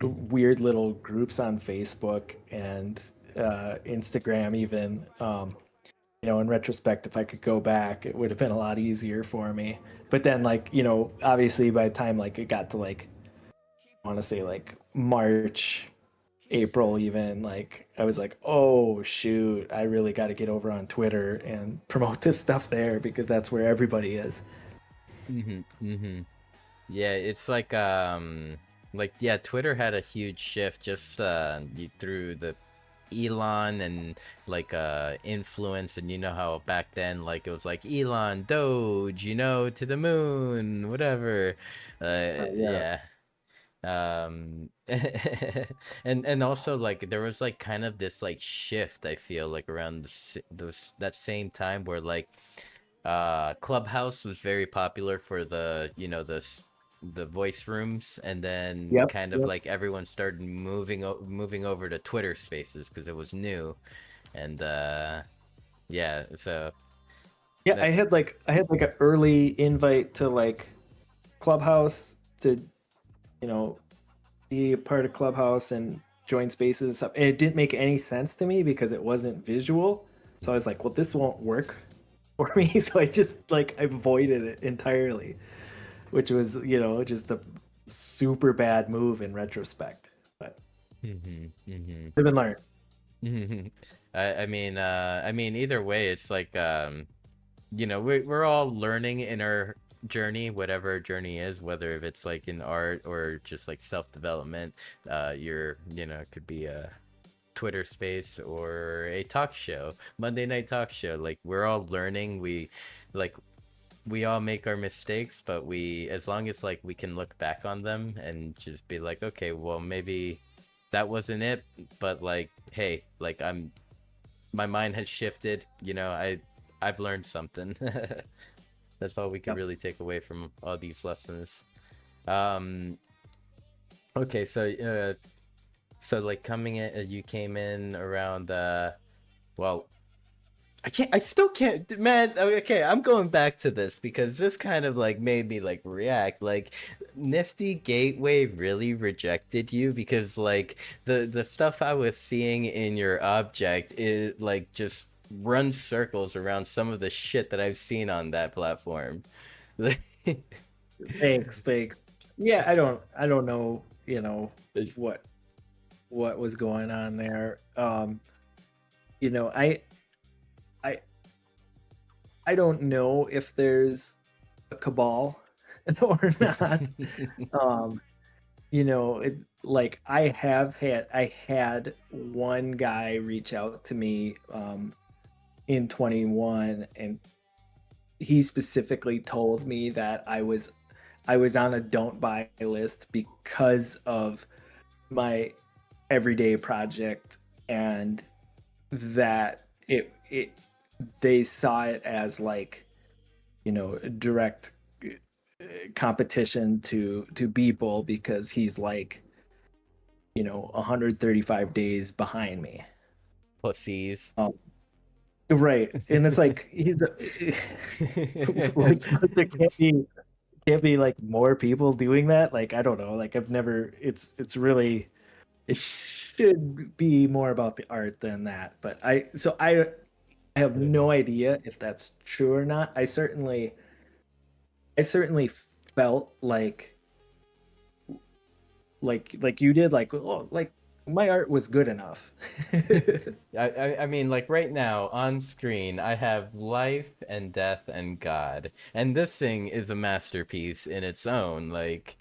weird little groups on Facebook and Instagram even. In retrospect, if I could go back, it would have been a lot easier for me. But then like, obviously by the time like it got to like, I want to say like March, April even, like I was like, oh shoot, I really got to get over on Twitter and promote this stuff there because that's where everybody is. Yeah, it's like yeah, Twitter had a huge shift just through the Elon and like influence, and you know how back then like it was like Elon Doge, to the moon, whatever. Yeah. Yeah. And also like there was like kind of this like shift, I feel like around that same time where like Clubhouse was very popular for the, you know, the voice rooms, and then Yep. kind of like everyone started moving over to Twitter Spaces because it was new, and yeah, so Yeah, that. I had like an early invite to like Clubhouse to, you know, be a part of Clubhouse and join spaces and stuff. And it didn't make any sense to me because it wasn't visual. So I was like, well, this won't work for me. So I just like avoided it entirely, which was, you know, just a super bad move in retrospect. But live and learn. I mean, either way, it's like, you know, we're all learning in our journey, whatever journey is, whether if it's like in art or just like self-development. You know, it could be a Twitter space or a talk show, Monday night talk show. Like, we're all learning. Like, we all make our mistakes, but as long as like we can look back on them and just be like, okay, well, maybe that wasn't it, but like, hey, like, my mind has shifted, you know, I've learned something. That's all we can really take away from all these lessons. Okay, so like coming in, you came in around well, I still can't, man. Okay, I'm going back to this because this kind of like made me like react. Like, Nifty Gateway really rejected you because like the stuff I was seeing in your object is like just runs circles around some of the shit that I've seen on that platform. Thanks. Yeah, I don't know, you know, what was going on there. You know, I I don't know if there's a cabal or not. You know, like I had one guy reach out to me in 21, and he specifically told me that I was on a don't buy list because of my everyday project, and that it they saw it as like, you know, direct competition to Beeple because he's like, you know, 135 days behind me. Pussies. Right, and it's like like there can't be like more people doing that. Like I don't know. Like I've never. It's really, it should be more about the art than that. But I have no idea if that's true or not. I certainly felt like you did, like, oh, like my art was good enough. I mean, like right now on screen, I have Life and Death and God, and this thing is a masterpiece in its own. Like,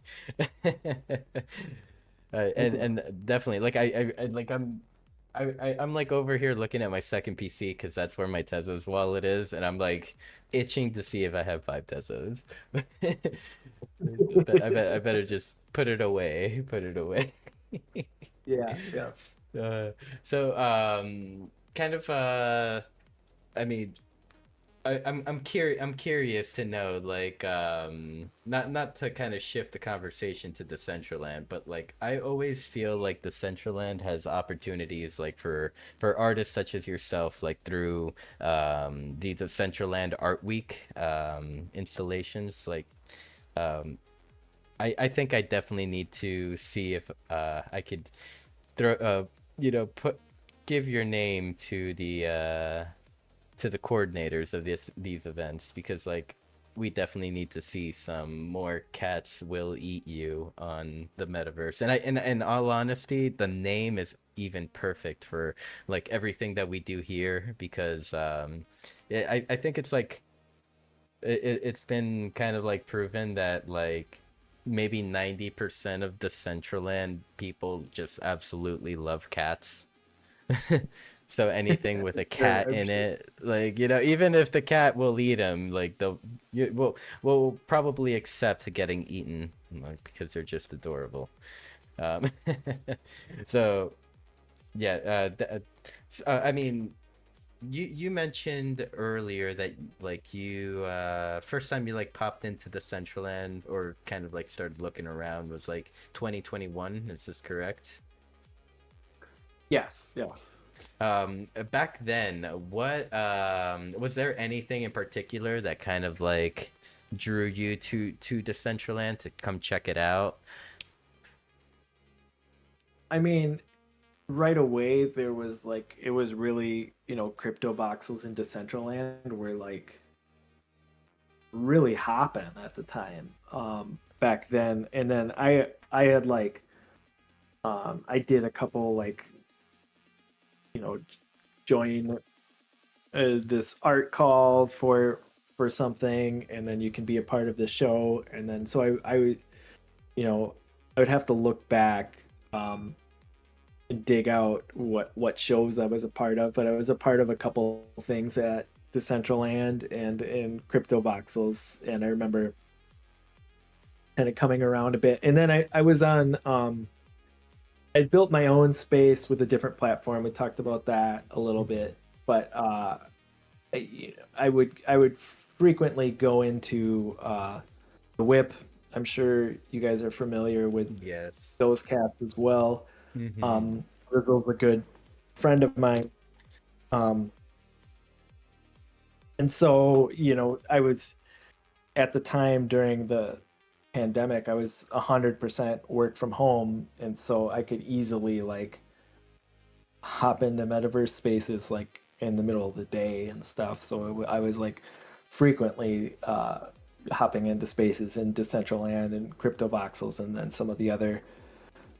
and definitely, like I like I'm like over here looking at my second PC because that's where my Tezos wallet is, and I'm like itching to see if I have 5 Tezos. But I better just put it away. Put it away. Yeah, yeah. Uh, so kind of I mean, I'm curious to know, like, not to kind of shift the conversation to Decentraland, but like I always feel like Decentraland has opportunities like for artists such as yourself, like through the Decentraland Art Week installations. Like, um I think I definitely need to see if I could throw you know, give your name to the coordinators of these events, because like we definitely need to see some more Cats Will Eat You on the metaverse. And in all honesty, the name is even perfect for like everything that we do here, because I think it's like it's been kind of like proven that like maybe 90% of the Decentraland people just absolutely love cats. So anything with a cat in it, like, you know, even if the cat will eat him, like will probably accept getting eaten, like, because they're just adorable. Um, so yeah, I mean, you mentioned earlier that like you first time you like popped into the Decentraland or kind of like started looking around was like 2021. Is this correct? Yes, yes. Back then, what was there anything in particular that kind of like drew you to Decentraland to come check it out? I mean, right away there was like it was really, crypto voxels in Decentraland were like really hopping at the time. Back then. And then I had like I did a couple like, you know, join this art call for something, and then you can be a part of the show. And then so I would, I would have to look back and dig out what shows I was a part of, but I was a part of a couple things at Decentraland and in Crypto Voxels, and I remember kind of coming around a bit. And then I was on I built my own space with a different platform. We talked about that a little bit, but I would frequently go into the whip. I'm sure you guys are familiar with Yes. those cats as well. Mm-hmm. Rizzo's a good friend of mine. Um, and so, I was at the time during the pandemic, I was 100% work from home. And so I could easily like hop into metaverse spaces like in the middle of the day and stuff. So I was like frequently hopping into spaces in Decentraland and Crypto Voxels and then some of the other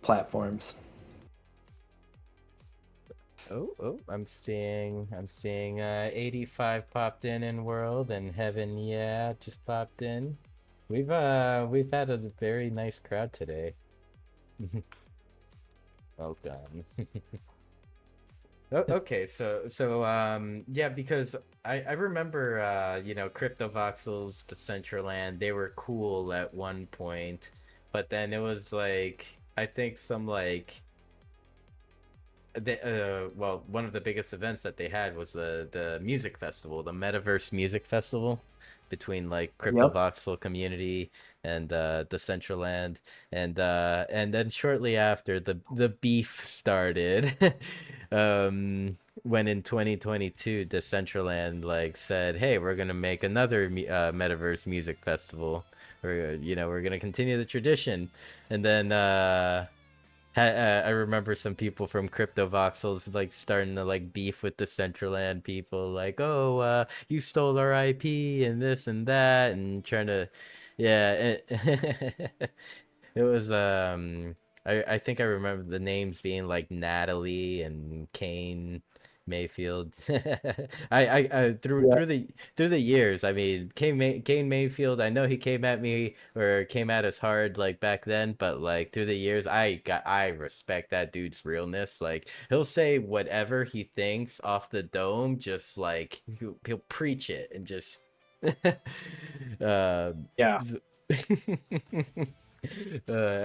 platforms. Oh, I'm seeing 85 popped in world and Heaven, yeah, just popped in. We've had a very nice crowd today. Well done. Okay, yeah, because I remember Crypto Voxels, Decentraland, they were cool at one point, but then it was like I think some like well, one of the biggest events that they had was the music festival, the Metaverse Music Festival, between like Crypto Yep. Voxel community and Decentraland, and then shortly after the beef started, when in 2022 Decentraland like said, "Hey, we're gonna make another Metaverse Music Festival. We're gonna continue the tradition," and then I remember some people from Crypto Voxels like starting to like beef with the Decentraland people, like, "Oh, you stole our IP and this and that," and trying to, yeah, it was I think I remember the names being like Natalie and Kane Mayfield. I through Yeah. through the years, I mean, Kane Mayfield, I know he came at me or came at us hard like back then, but like through the years, I respect that dude's realness. Like he'll say whatever he thinks off the dome, just like he'll preach it and just uh Yeah.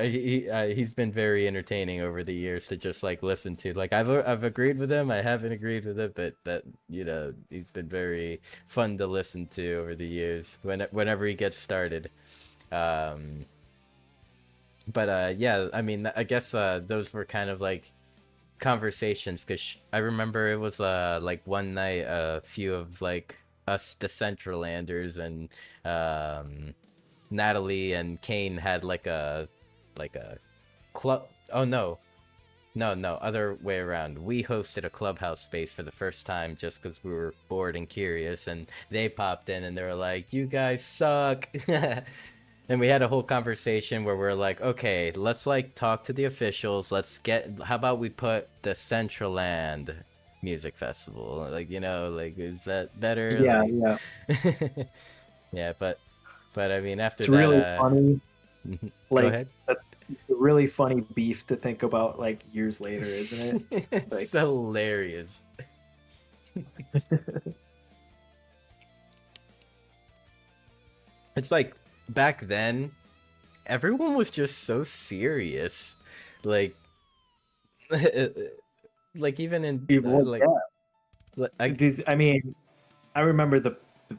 he's been very entertaining over the years to just like listen to. Like I've agreed with him, I haven't agreed with it, but that he's been very fun to listen to over the years whenever he gets started. Um, but yeah, I mean, I guess those were kind of like conversations because I remember it was like one night a few of like us Decentralanders and Natalie and Kane had like a club. Oh no, no, other way around. We hosted a clubhouse space for the first time just because we were bored and curious, and they popped in and they were like, "You guys suck." And we had a whole conversation where we're like, okay, let's like talk to the officials. How about we put the Decentraland Music Festival? Like, like, is that better? Yeah. Like, Yeah. yeah, but I mean, after It's that, really funny. go Like ahead. that's a really funny beef to think about like years later, isn't it? It's Like hilarious. It's like back then, everyone was just so serious. Like, like even in people, like yeah. I mean, I remember the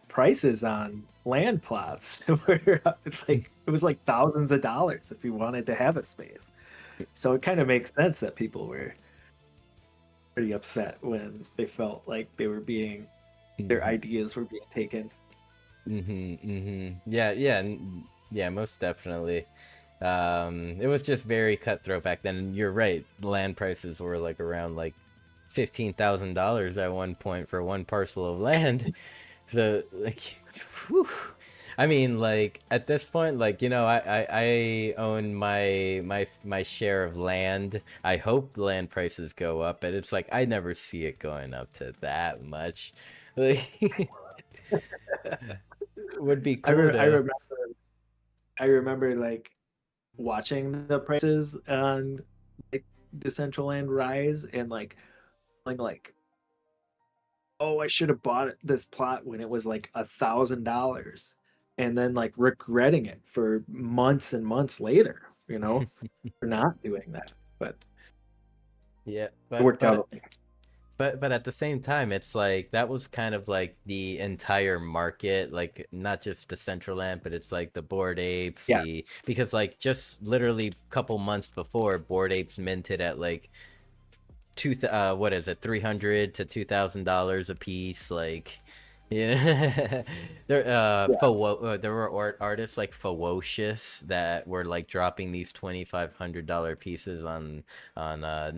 prices on land plots were like it was like thousands of dollars if you wanted to have a space. So it kind of makes sense that people were pretty upset when they felt like they were being their ideas were being taken. Yeah, most definitely. It was just very cutthroat back then. And you're right, land prices were like around like $15,000 at one point for one parcel of land. So like, whew. I mean, like at this point, like I own my share of land. I hope land prices go up, but it's like I never see it going up to that much. Like, would be I, cool re- to. I remember like watching the prices on like Decentraland rise and like oh, I should have bought this plot when it was like $1,000, and then like regretting it for months and months later, for not doing that. But Yeah, it worked out. but at the same time, it's like that was kind of like the entire market, like not just the Decentraland, but it's like the Bored Apes, Yeah, because like just literally a couple months before, Bored Apes minted at like what is it, $300 to $2,000 a piece, like. Yeah, there were artists like Ferocious that were like dropping these $2,500 pieces on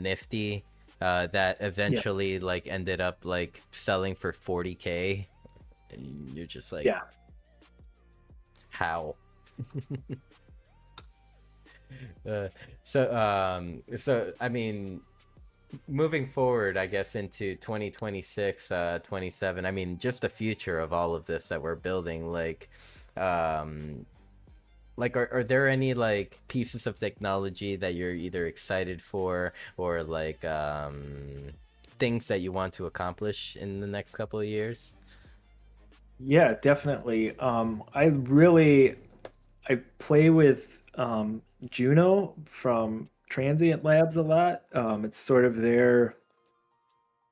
Nifty, that yeah, eventually like ended up like selling for 40K, and you're just like, yeah. how? So I mean, moving forward, I guess into 2026, 27, I mean, just the future of all of this that we're building, um, are there any like pieces of technology that you're either excited for or like things that you want to accomplish in the next couple of years? Yeah, definitely. I play with Juno from Transient Labs a lot. It's sort of their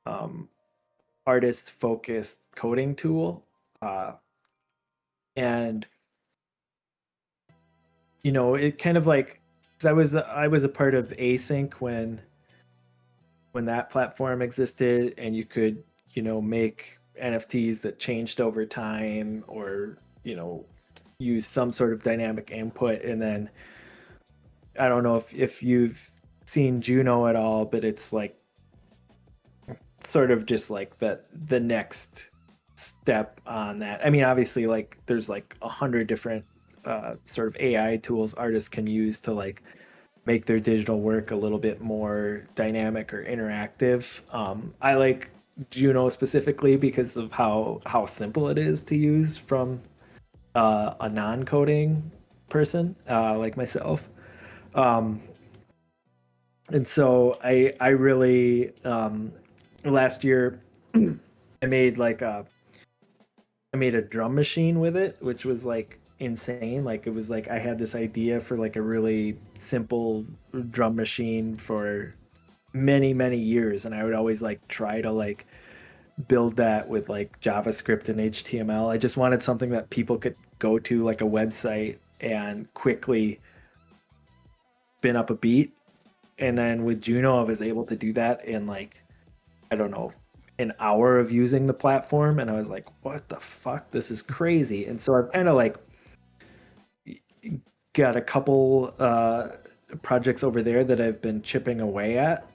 um, artist focused coding tool. And it kind of like 'cause I was a part of Async when that platform existed, and you could make NFTs that changed over time, or use some sort of dynamic input. And then I don't know if you've seen Juno at all, but it's like sort of just like the next step on that. I mean, obviously, like there's like 100 different sort of AI tools artists can use to like make their digital work a little bit more dynamic or interactive. I like Juno specifically because of how simple it is to use from a non-coding person like myself. Um, and so I really last year I made like I made a drum machine with it, which was like insane. Like it was like I had this idea for like a really simple drum machine for many years, and I would always like try to like build that with like JavaScript and HTML. I just wanted something that people could go to, like a website, and quickly spin up a beat. And then with Juno, I was able to do that in like, I don't know, an hour of using the platform. And I was like, what the fuck? This is crazy. And so I've kind of like got a couple projects over there that I've been chipping away at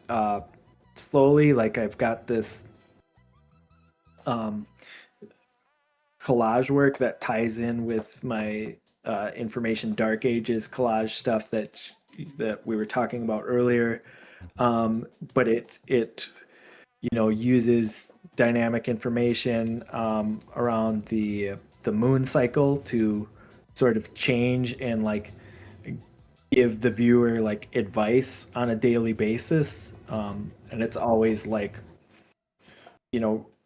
slowly. Like I've got this collage work that ties in with my information dark ages collage stuff that we were talking about earlier. But it uses dynamic information around the moon cycle to sort of change and like give the viewer like advice on a daily basis. And it's always like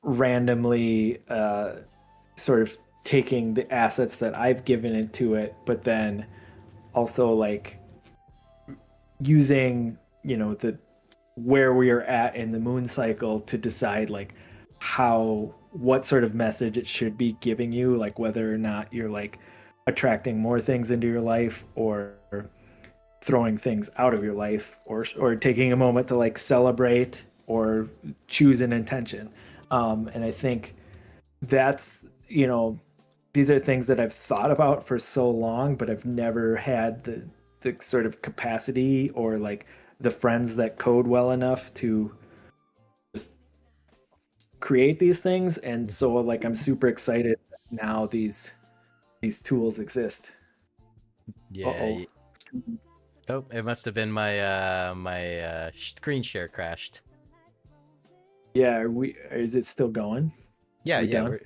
randomly sort of taking the assets that I've given into it, but then also like using the where we are at in the moon cycle to decide like what sort of message it should be giving you, like whether or not you're like attracting more things into your life or throwing things out of your life, or taking a moment to like celebrate or choose an intention. And I think that's, these are things that I've thought about for so long, but I've never had the sort of capacity or like the friends that code well enough to just create these things. And so like I'm super excited that now these tools exist. Yeah. Uh-oh. Oh, it must have been my screen share crashed. Yeah, is it still going? Yeah, We yeah, done?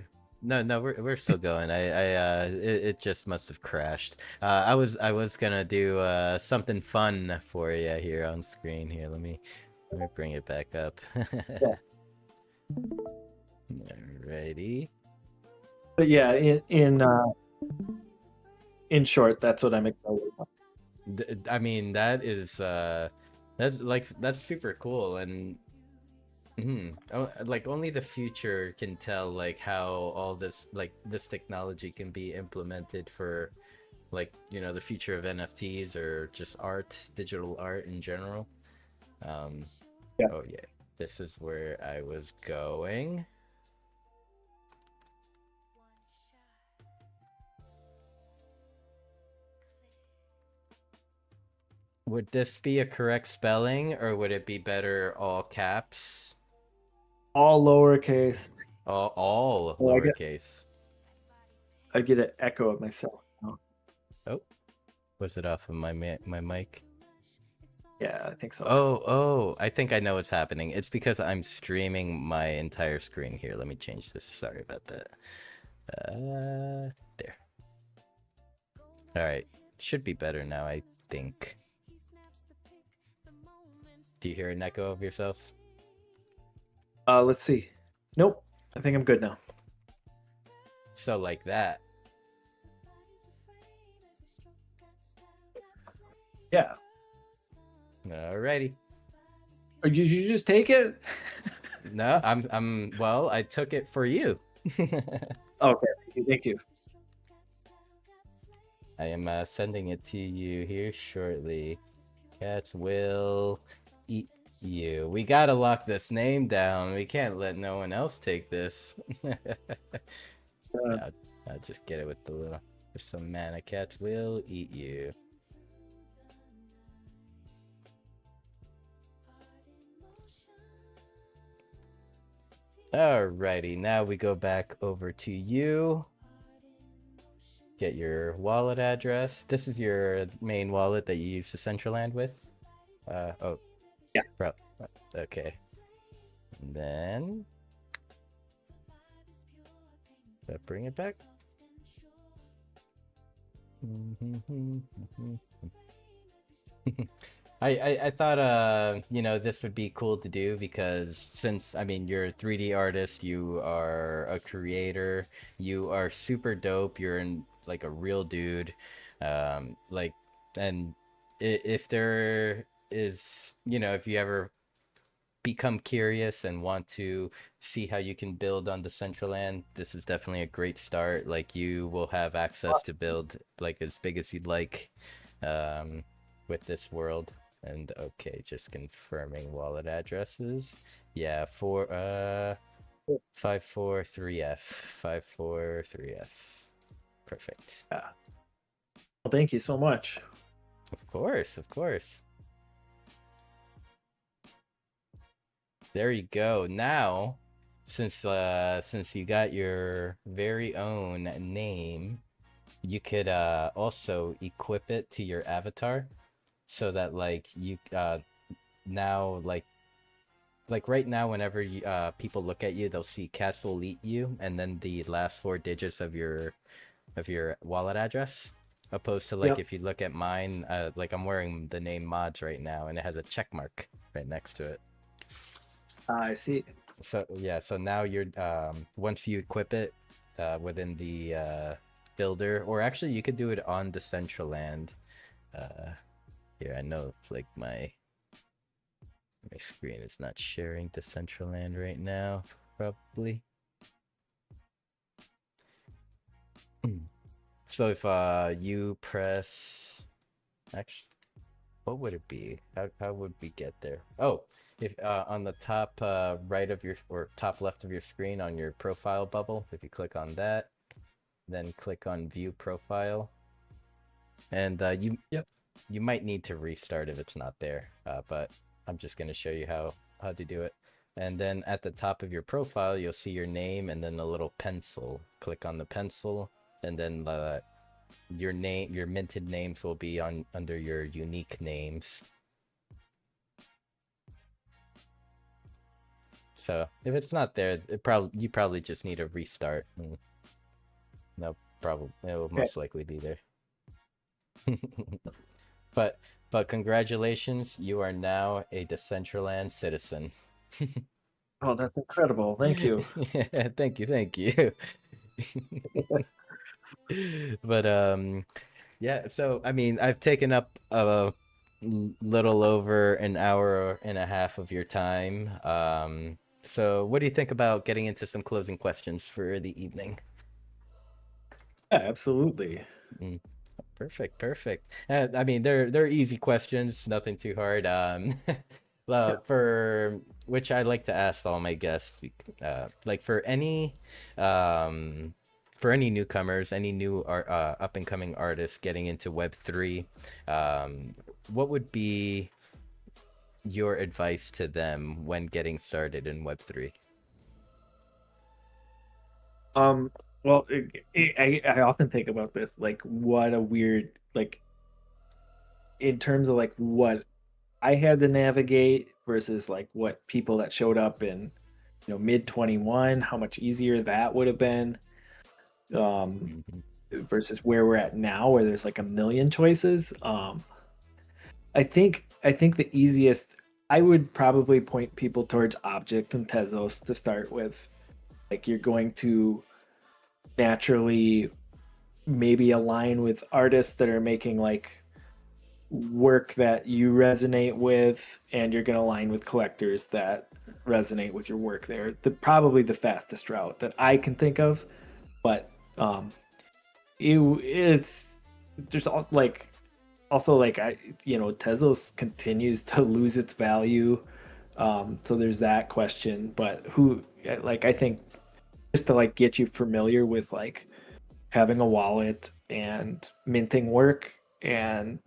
we're still going. It just must have crashed. I was gonna do something fun for you here on screen. Here, let me bring it back up. Yeah. Alrighty. But yeah, in short, that's what I'm excited about. I mean, that's super cool, and like only the future can tell like how all this technology can be implemented for like the future of NFTs or just art, digital art in general. Yeah. Oh yeah, this is where I was going. Would this be a correct spelling, or would it be better all caps? All lowercase. All Oh, lowercase. I get an echo of myself. Oh, was it off of my mic? Yeah, I think so. Oh, I think I know what's happening. It's because I'm streaming my entire screen here. Let me change this. Sorry about that. There. All right. Should be better now, I think. Do you hear an echo of yourself? Let's see. Nope. I think I'm good now. So like that. Yeah. Alrighty. Or did you just take it? No, well, I took it for you. Okay. Thank you. I am sending it to you here shortly. Cats will eat you. We gotta lock this name down. We can't let no one else take this. I'll just get it with the little. There's some mana. Cats will eat you. Alrighty, now we go back over to you. Get your wallet address. This is your main wallet that you use Decentraland with? Oh. Yeah. Okay. And then... bring it back. I thought this would be cool to do because since I mean you're a 3D artist, you are a creator, you are super dope, you're like a real dude, like, and if there is if you ever become curious and want to see how you can build on Decentraland, this is definitely a great start. Like you will have access to build like as big as you'd like with this world. And okay, just confirming wallet addresses. Yeah, 543F. 543F. Perfect. Yeah. Well, thank you so much. Of course, of course. There you go. Now, since you got your very own name, you could also equip it to your avatar. So that like you now like right now whenever you people look at you, they'll see Cats Will Eat You and then the last 4 digits of your wallet address, opposed to like if you look at mine, like I'm wearing the name Mods right now and it has a check mark right next to it. I see. So yeah, so now you're once you equip it within the builder, or actually you could do it on Decentraland. Here, I know like my screen is not sharing Decentraland right now. probably. So if you press, actually, what would it be? How would we get there? Oh, if on the top right of your or top left of your screen on your profile bubble, if you click on that, then click on view profile, and Yep. you might need to restart if it's not there, but I'm just gonna show you how to do it. And then at the top of your profile, you'll see your name and then a little pencil. Click on the pencil, and then your name, your minted names will be on under your unique names. So if it's not there, you probably just need a restart. And no problem, it will most likely be there. But congratulations, you are now a Decentraland citizen. Oh, that's incredible. Thank you. Yeah, thank you. But yeah, so I mean, I've taken up a little over an hour and a half of your time. So what do you think about getting into some closing questions for the evening? Yeah, absolutely. Perfect. I mean, they're easy questions, nothing too hard. For which I like to ask all my guests, like for any newcomers, any new up and coming artists getting into Web3, what would be your advice to them when getting started in Web3? Well, I often think about this, like what a weird, like in terms of like what I had to navigate versus like what people that showed up in, mid 21, how much easier that would have been, um, versus where we're at now, where there's like a million choices. I think the easiest, I would probably point people towards Object and Tezos to start with. Like you're going to naturally maybe align with artists that are making like work that you resonate with, and you're going to align with collectors that resonate with your work. There, probably the fastest route that I can think of. But it's there's also like Tezos continues to lose its value. So there's that question. But I think just to like get you familiar with like having a wallet and minting work and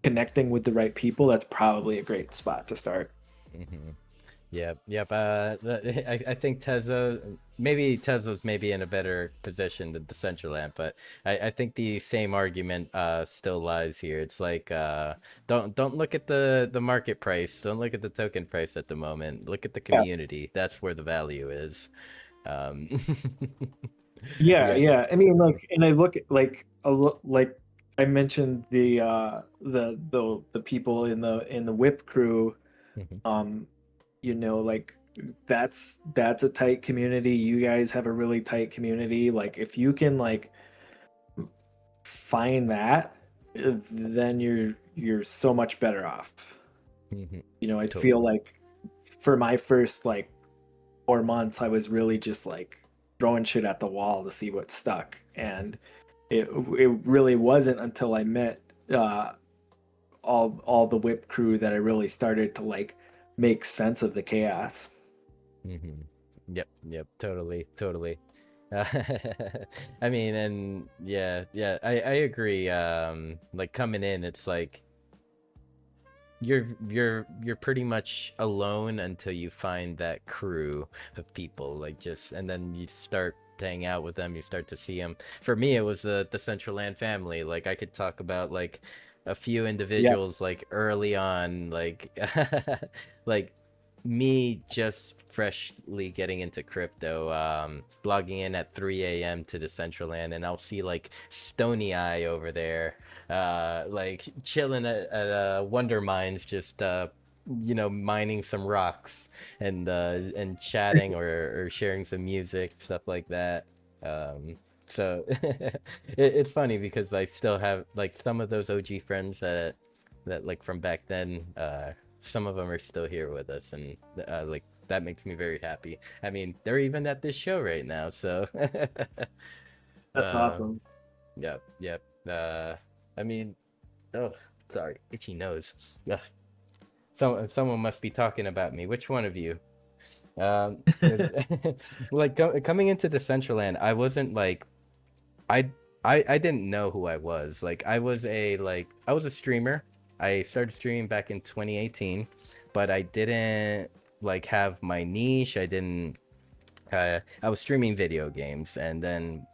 connecting with the right people, that's probably a great spot to start. Yep. I think Tezos may be in a better position than Decentraland, but I think the same argument still lies here. It's like don't look at the market price, don't look at the token price at the moment. Look at the community. That's where the value is. Yeah. I mean, like, and I look at like I mentioned the people in the whip crew. Like that's a tight community. You guys have a really tight community. Like if you can like find that, then you're so much better off. I feel like for my first like 4 months, I was really just like throwing shit at the wall to see what stuck, and it really wasn't until I met all the whip crew that I really started to like make sense of the chaos. Yep, totally. I mean, and yeah, I agree. Like coming in, it's like you're pretty much alone until you find that crew of people, like and then you start to hang out with them, you start to see them. For me, it was the Decentraland family. Like I could talk about like a few individuals like early on, like like me just freshly getting into crypto, logging in at 3 a.m. to Decentraland, and I'll see like Stony Eye over there, like chilling at Wonder Mines, just mining some rocks and chatting or sharing some music, stuff like that. So it's funny because I still have like some of those OG friends that like from back then. Some of them are still here with us, and like that makes me very happy. I mean, they're even at this show right now, so That's uh, awesome. yep. I mean, oh, sorry, itchy nose. Ugh. Someone must be talking about me. Which one of you? 'Cause like coming into Decentraland, I wasn't like I I didn't know who I was. Like I was a streamer. I started streaming back in 2018, but I didn't like have my niche. I was streaming video games, and then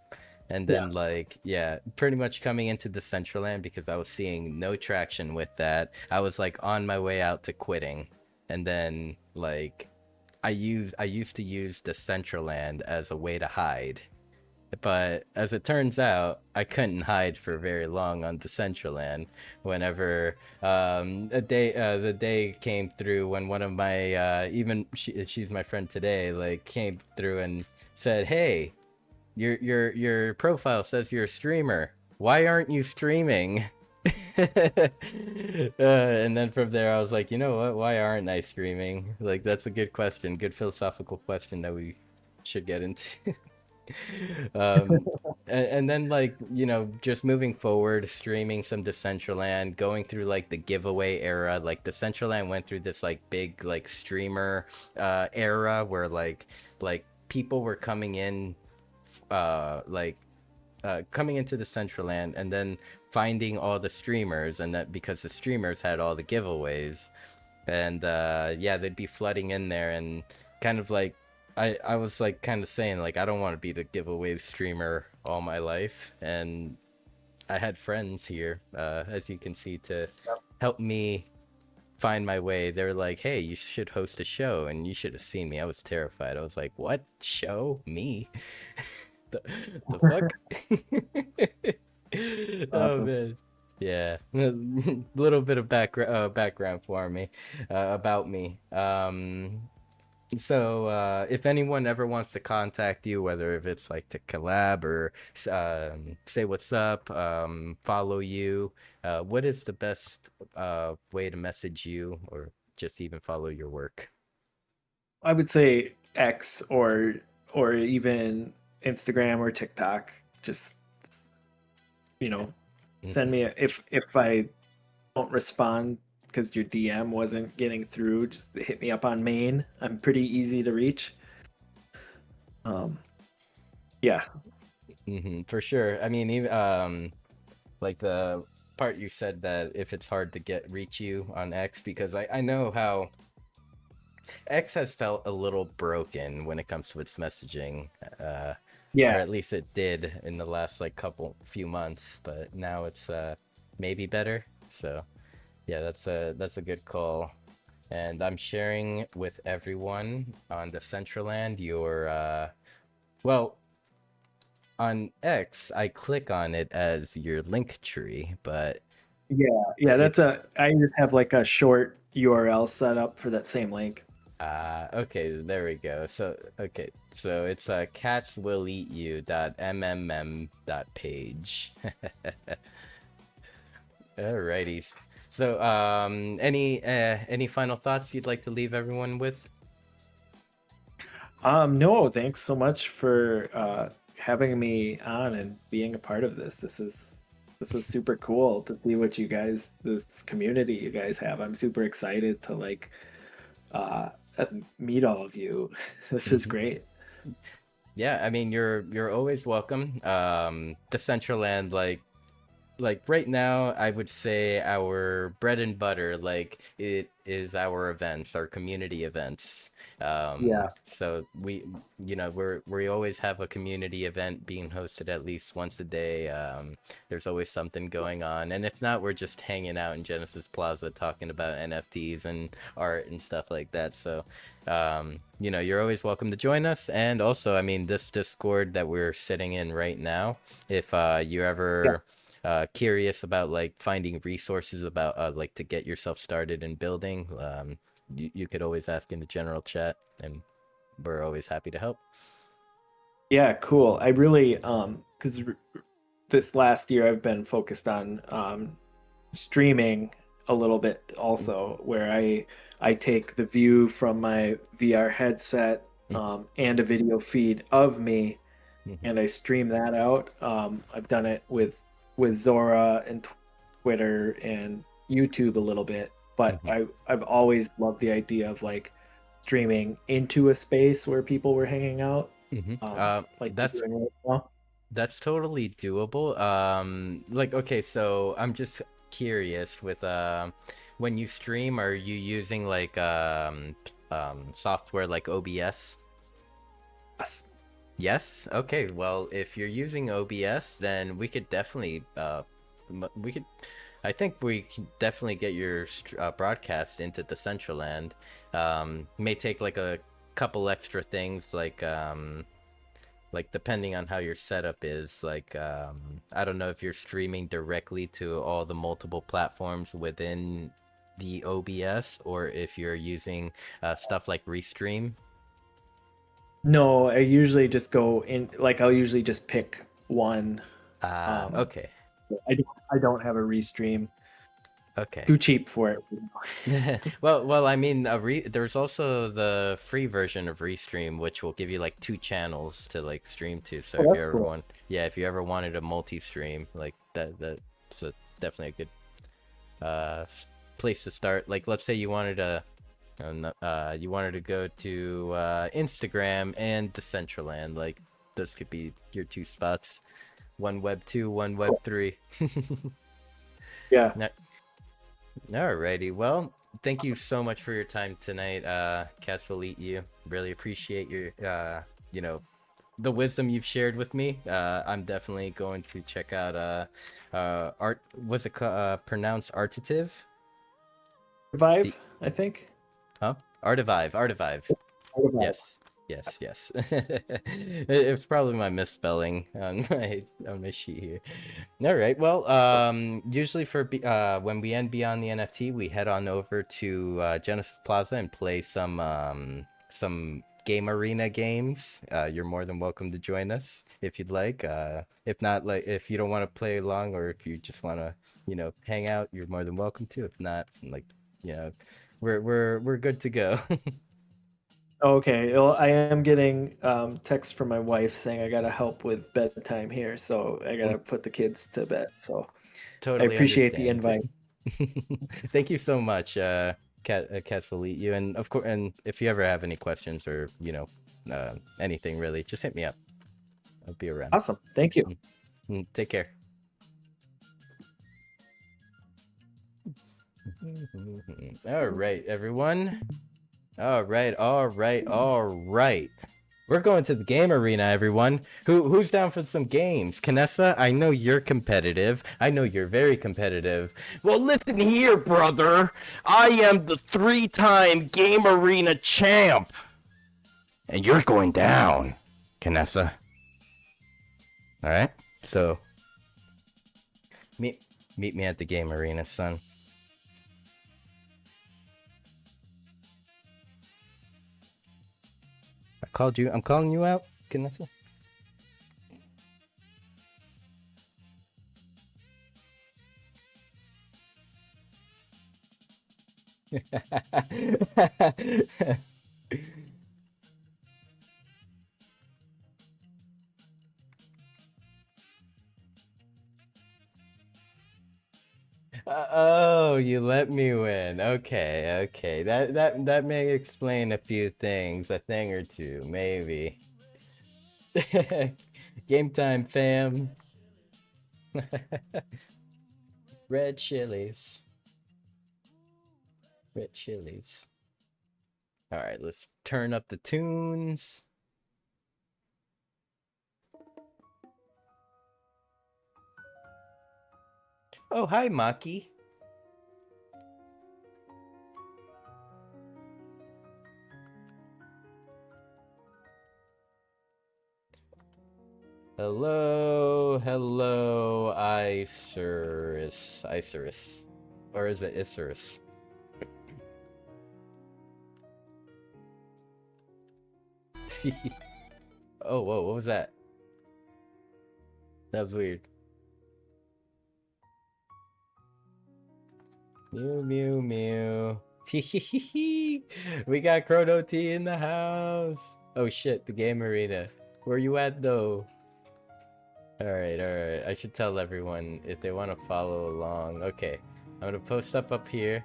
like yeah, pretty much coming into Decentraland because I was seeing no traction with that. I was like on my way out to quitting, and then like I used to use Decentraland as a way to hide. But as it turns out, I couldn't hide for very long on Decentraland. Whenever the day came through when one of my she's my friend today, like came through and said, "Hey, your profile says you're a streamer. Why aren't you streaming?" And then from there, I was like, you know what? Why aren't I streaming? Like that's a good question, good philosophical question that we should get into. um and then like just moving forward, streaming some Decentraland, going through like the giveaway era. Like Decentraland went through this like big like streamer era where like people were coming in coming into Decentraland and then finding all the streamers, and that because the streamers had all the giveaways, and yeah, they'd be flooding in there, and kind of like I was like kind of saying like I don't want to be the giveaway streamer all my life, and I had friends here, as you can see, to help me find my way. They're like, hey, you should host a show, and you should have seen me. I was terrified. I was like, what show? Me? the fuck? Oh Awesome. man. Yeah. A little bit of background for me, about me. So if anyone ever wants to contact you, whether if it's like to collab or say what's up, follow you, what is the best way to message you, or just even follow your work? I would say X or even Instagram or TikTok. Just send Mhm. me if I don't respond because your DM wasn't getting through, just hit me up on main. I'm pretty easy to reach. Um, yeah, For sure. I mean, even like the part you said that if it's hard to reach you on X, because I know how X has felt a little broken when it comes to its messaging, or yeah, at least it did in the last like few months, but now it's maybe better. So yeah, that's a good call. And I'm sharing with everyone on Decentraland your well, on X, I click on it as your link tree, but yeah. it I just have like a short URL set up for that same link. okay, there we go. So okay, so it's CATSWILLEATYOU.mmm.page. Alrighty. So any final thoughts you'd like to leave everyone with? No, thanks so much for having me on and being a part of this. This was super cool to see what you guys, this community you guys have. I'm super excited to like uh meet all of you. This is Mhm. great. Yeah, I mean you're always welcome. Decentraland, like right now I would say our bread and butter, like it is our events, our community events. Yeah. So we always have a community event being hosted at least once a day. There's always something going on, and if not, we're just hanging out in Genesis Plaza talking about NFTs and art and stuff like that. So you're always welcome to join us. And also, I mean, this Discord that we're sitting in right now, if you're Yeah. ever curious about like finding resources about like to get yourself started in building, you could always ask in the general chat, and we're always happy to help. Yeah, cool. I really because this last year I've been focused on streaming a little bit also, where I take the view from my VR headset and a video feed of me, and I stream that out. I've done it with Zora and Twitter and YouTube a little bit, but I've always loved the idea of like streaming into a space where people were hanging out. Like That's you're doing right now. That's totally doable. Like, okay, so I'm just curious with when you stream, are you using like software like OBS? Yes. Yes? Okay, well, if you're using OBS, then we could definitely we could I think we can definitely get your broadcast into Decentraland. May take like a couple extra things like depending on how your setup is, like I don't know if you're streaming directly to all the multiple platforms within the OBS or if you're using stuff like Restream. No, I usually just go in, like I'll usually just pick one. Okay. I don't have a restream. Okay. Too cheap for it. well, I mean, there's also the free version of Restream, which will give you like 2 channels to like stream to. So if you ever cool. if you ever wanted a multi-stream, like that's definitely a good place to start. Like, let's say you wanted to go to Instagram and Decentraland. Like, those could be your 2 spots. One Web 2, one Web 3. Yeah. Alrighty, well, thank you so much for your time tonight, Cats Will Eat You. Really appreciate your, the wisdom you've shared with me. I'm definitely going to check out, art, was it pronounced Artative? Revive, I think. Huh? Artivive. Artivive. Yes. It's probably my misspelling on my sheet here. All right. Well, usually for when we end Beyond the NFT, we head on over to Genesis Plaza and play some game arena games. You're more than welcome to join us if you'd like. If not, like if you don't want to play along or if you just want to, hang out, you're more than welcome to. If not, like, we're good to go. Okay, well, I am getting text from my wife saying I gotta help with bedtime here, so I gotta put the kids to bed. So Totally I appreciate the understand. invite. Thank you so much, Cats Will Eat You, and of course, and if you ever have any questions or anything really, just hit me up. I'll be around. Awesome, thank you. Take care. All right, everyone. All right. We're going to the game arena, everyone. Who's down for some games? Kanessa, I know you're competitive. I know you're very competitive. Well, listen here, brother. I am the 3-time game arena champ. And you're going down, Kanessa. All right? So, meet me at the game arena, son. I'm calling you out, Kanessa. Oh, you let me win. Okay. That may explain a few things, a thing or two, maybe. Game time, fam. Red chilies. All right, let's turn up the tunes. Oh, hi, Maki. Hello, Isurus. Or is it Isurus? Oh, whoa, what was that? That was weird. Mew, mew, mew. We got Chrono T in the house. Oh shit, the game arena. Where you at though? Alright, alright. I should tell everyone if they want to follow along. Okay. I'm gonna post up here.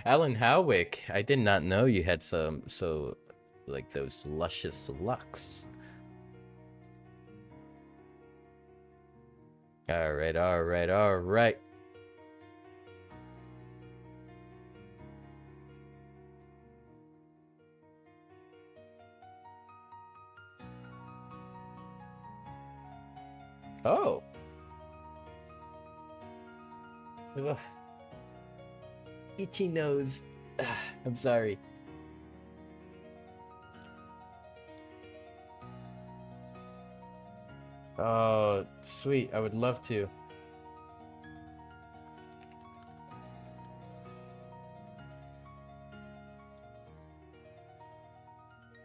Alan Howick, I did not know you had some like those luscious locks. Alright, alright, alright. Oh. Ugh. Itchy nose. I'm sorry. Oh, sweet. I would love to.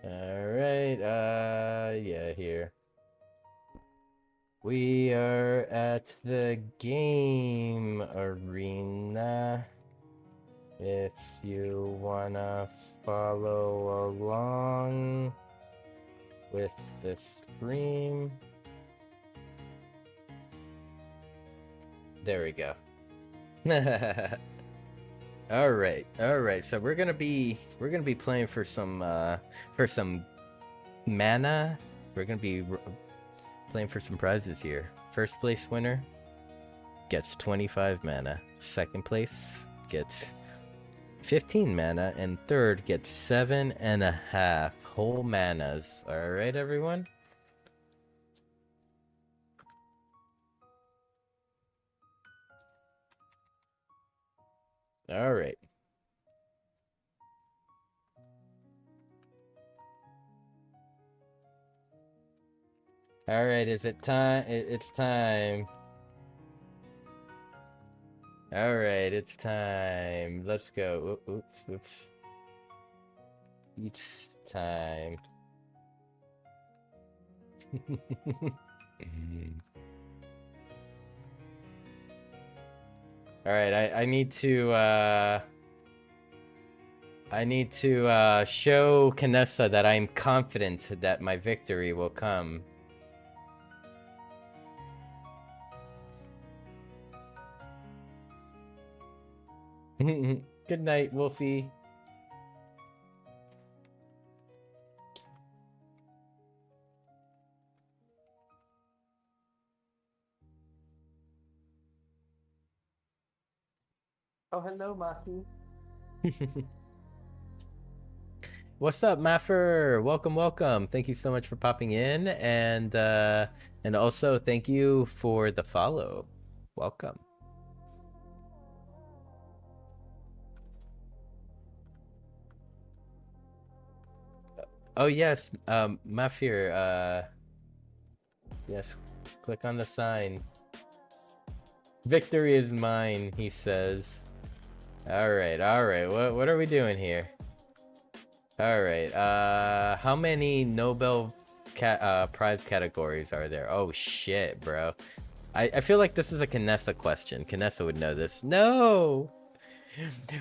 Alright, yeah, here. We are at the game arena. If you wanna follow along with the stream. There we go. All right. So we're gonna be playing for some mana. We're gonna be playing for some prizes here. First place winner gets 25 mana. Second place gets 15 mana, and third gets 7.5 whole manas. All right, everyone. All right. All right, is it time? It's time. All right, it's time. Let's go. Oops. It's time. All right, I need to show Kanessa that I'm confident that my victory will come. Good night, Wolfie. Oh, hello, Mafi. What's up, Maffer? Welcome. Thank you so much for popping in, and also thank you for the follow. Welcome. Oh yes, Mafir, yes, click on the sign. Victory is mine, he says. Alright, what are we doing here? Alright, how many Nobel prize categories are there? Oh shit, bro. I feel like this is a Kanessa question. Kanessa would know this. No!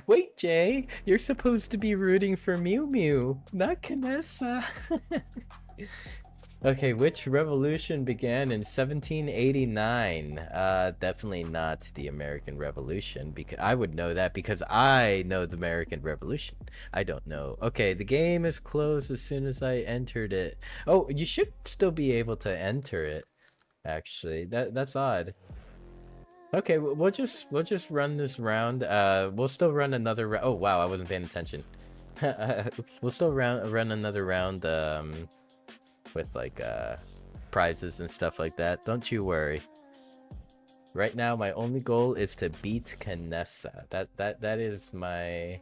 Wait, Jay, you're supposed to be rooting for Mew Mew, not Kanessa. Okay, which revolution began in 1789? Definitely not the American Revolution, because I would know that because I know the American Revolution. I don't know. Okay, the game is closed as soon as I entered it. Oh, you should still be able to enter it. Actually, that's odd. Okay, we'll just run this round. We'll still run another round. Oh wow, I wasn't paying attention. We'll still run another round. With like prizes and stuff like that. Don't you worry. Right now, my only goal is to beat Kanessa. That is my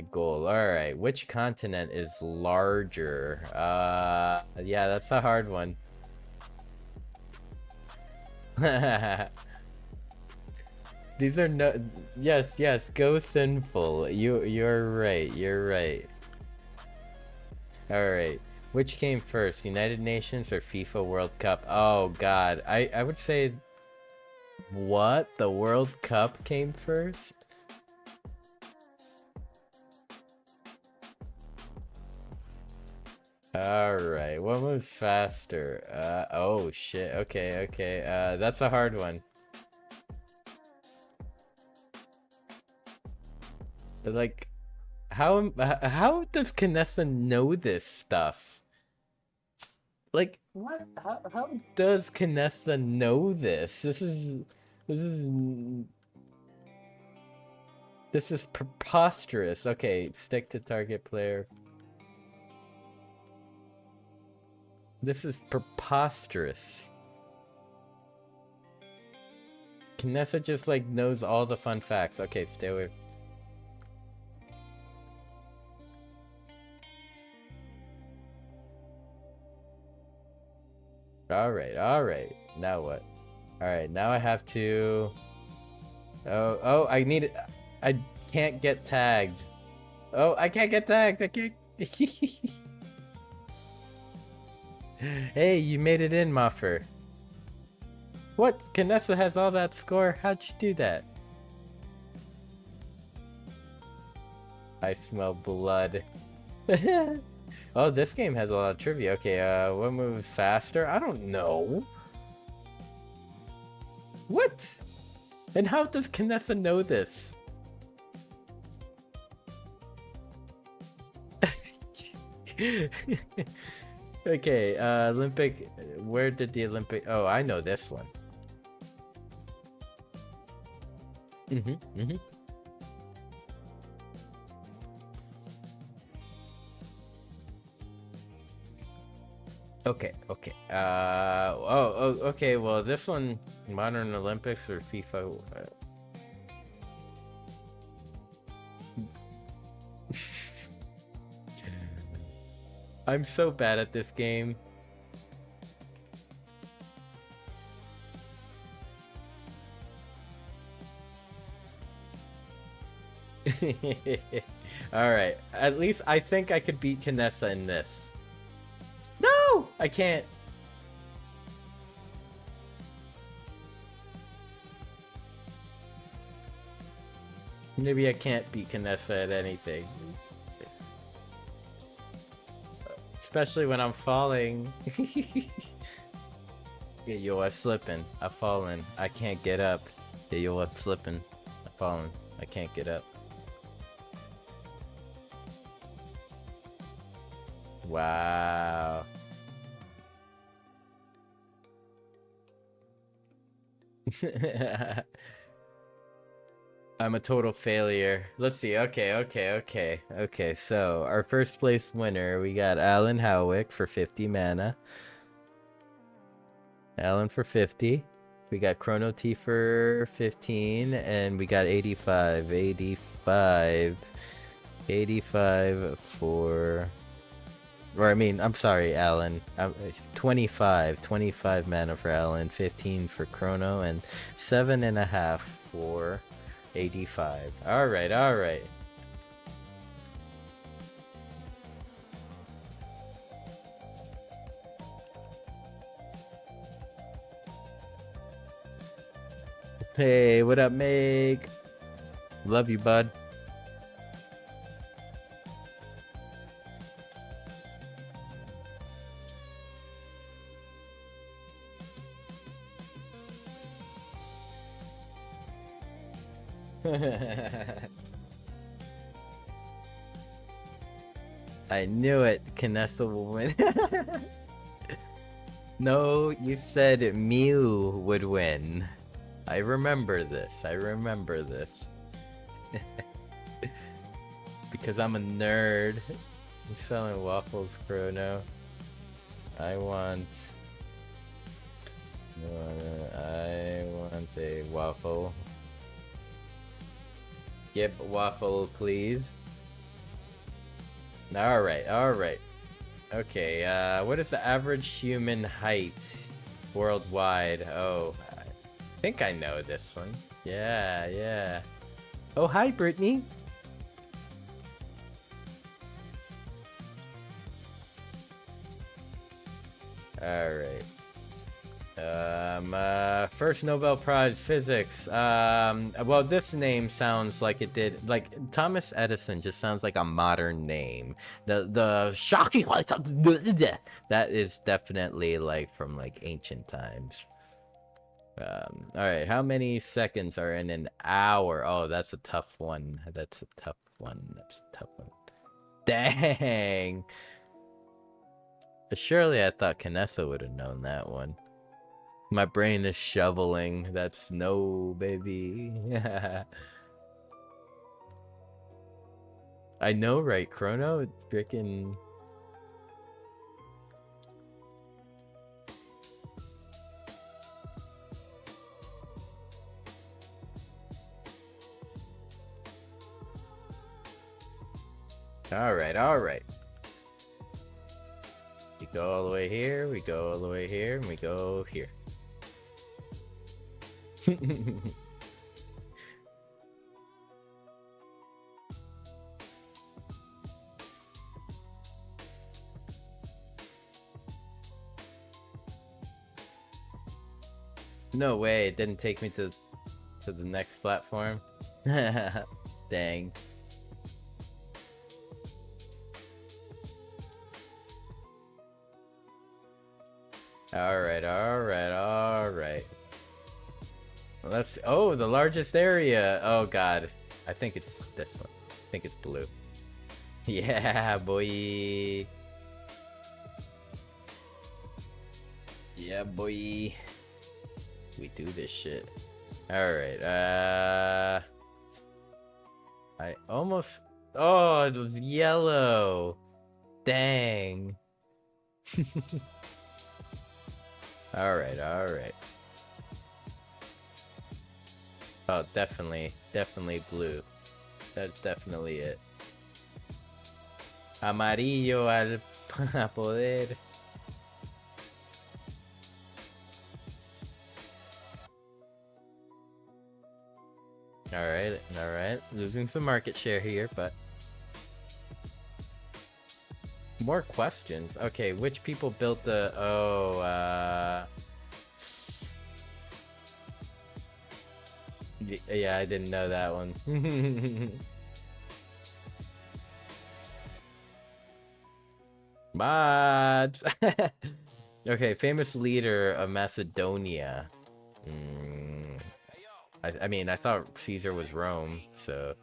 goal. All right, which continent is larger? Yeah, that's a hard one. These are no. Yes. Go Sinful. You're right. All right. Which came first, United Nations or FIFA World Cup? Oh god, I would say what? The World Cup came first? Alright, what moves faster? Oh shit, okay, that's a hard one. Like, how does Canessa know this stuff? Like, what? How does Canessa know this? This is preposterous. Okay, stick to target player. This is preposterous. Canessa just like knows all the fun facts. Okay, stay away. Alright. Now what? Alright, now I have to... Oh, I need it. I can't get tagged. Oh, I can't get tagged. I can't... Hey, you made it in, Muffer. What? Canessa has all that score? How'd you do that? I smell blood. Oh, this game has a lot of trivia. Okay, what moves faster? I don't know. What? And how does Canessa know this? Okay, Olympic... Where did the Olympic... Oh, I know this one. Okay. Okay, well, this one... Modern Olympics or FIFA... I'm so bad at this game. Alright, at least I think I could beat Canessa in this. No! I can't. Maybe I can't beat Canessa at anything. Especially when I'm falling. Yeah, yo, I'm slipping. I've fallen. I can't get up. Yeah, yo, I'm slipping. I've fallen. I can't get up. Wow. I'm a total failure. Let's see. Okay. So, our first place winner, we got Alan Howick for 50 mana. Alan for 50. We got Chrono T for 15. And we got 85. 85 for... Or, I mean, I'm sorry, Alan. 25 mana for Alan. 15 for Chrono. And 7.5 for... 85. Alright. Hey, what up, Meg? Love you, bud. I knew it. Canessa will win. No, you said Mew would win. I remember this. Because I'm a nerd. I'm selling waffles, Chrono. I want a waffle. Give waffle, please. Alright. Okay, what is the average human height worldwide? Oh, I think I know this one. Yeah. Oh, hi, Brittany. All right. First Nobel Prize physics. Well, this name sounds like it did, like Thomas Edison just sounds like a modern name. The shocking, that is definitely like from like ancient times. All right, how many seconds are in an hour? Oh, that's a tough one. That's a tough one. That's a tough one. Dang. Surely I thought Canessa would have known that one. My brain is shoveling. That's no, baby. I know, right, Chrono? Freaking. All right, all right. We go all the way here, we go all the way here, and we go here. No way, it didn't take me to the next platform. Dang. Alright, alright, alright. Well, let's... Oh, the largest area! Oh god. I think it's this one. I think it's blue. Yeah, boy! Yeah, boy! We do this shit. Alright, I almost... Oh, it was yellow! Dang! Alright, alright. Oh, definitely blue. That's definitely it. Amarillo al poder. Alright, alright. Losing some market share here, but... More questions. Okay, which people built the... Oh, yeah, I didn't know that one. Mods! Okay, famous leader of Macedonia. I mean, I thought Caesar was Rome, so...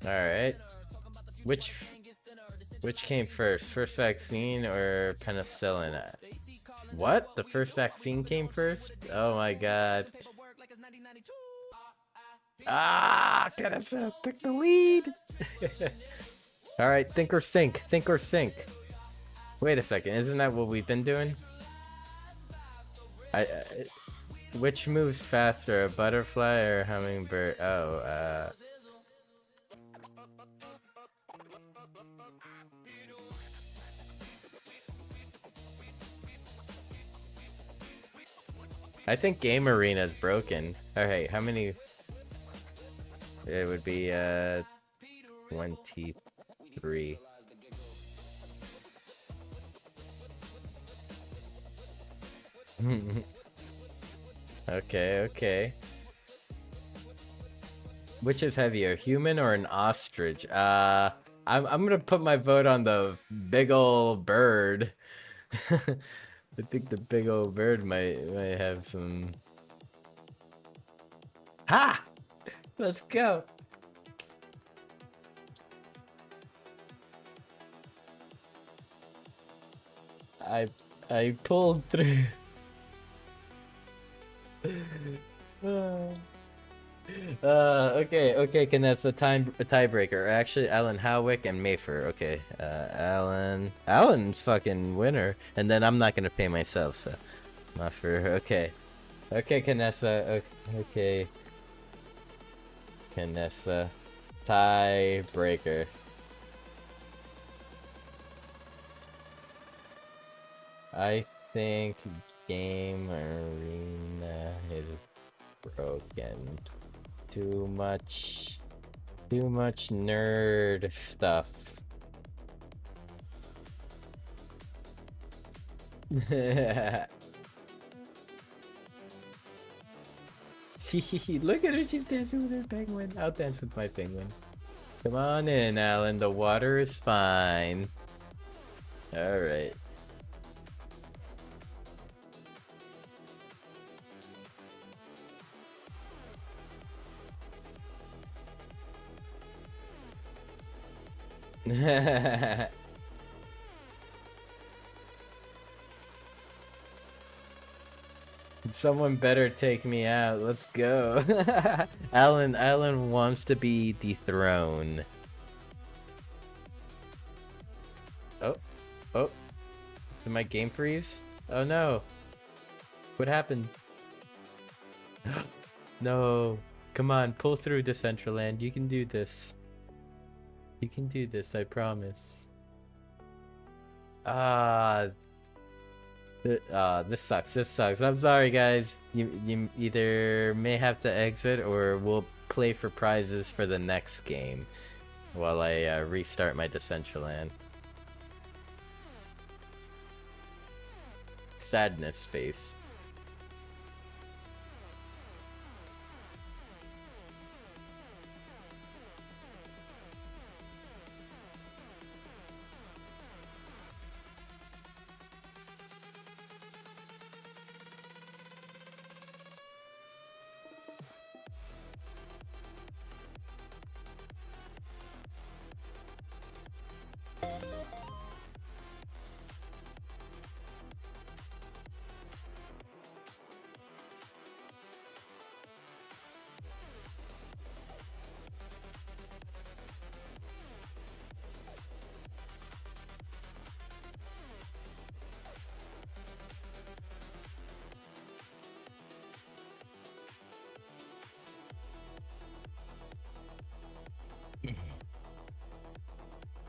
Alright. Which came first? First vaccine or penicillin? What? The first vaccine came first? Oh my god. Ah! Canessa took the lead! Alright, think or sink. Think or sink. Wait a second, isn't that what we've been doing? Which moves faster, a butterfly or a hummingbird? Oh, I think Game Arena is broken. Alright, how many? It would be, 23. Okay, okay. Which is heavier, human or an ostrich? I'm gonna put my vote on the big ol' bird. I think the big old bird might have some... Ha! Let's go! I pulled through. Okay, can that's a tiebreaker. Actually, Alan Howick and Mayfair. Okay, Alan's fucking winner, and then I'm not gonna pay myself, so not for okay, Canessa. Okay, Canessa, tiebreaker. I think Game Arena is broken Too much nerd stuff. Look at her, she's dancing with her penguin. I'll dance with my penguin. Come on in, Alan, the water is fine. Alright. Someone better take me out. Let's go. Alan wants to be dethroned. Oh. Did my game freeze? Oh no. What happened? No. Come on, pull through, Decentraland. You can do this. You can do this, I promise. This sucks. I'm sorry, guys. You either may have to exit or we'll play for prizes for the next game while I restart my Decentraland. Sadness face.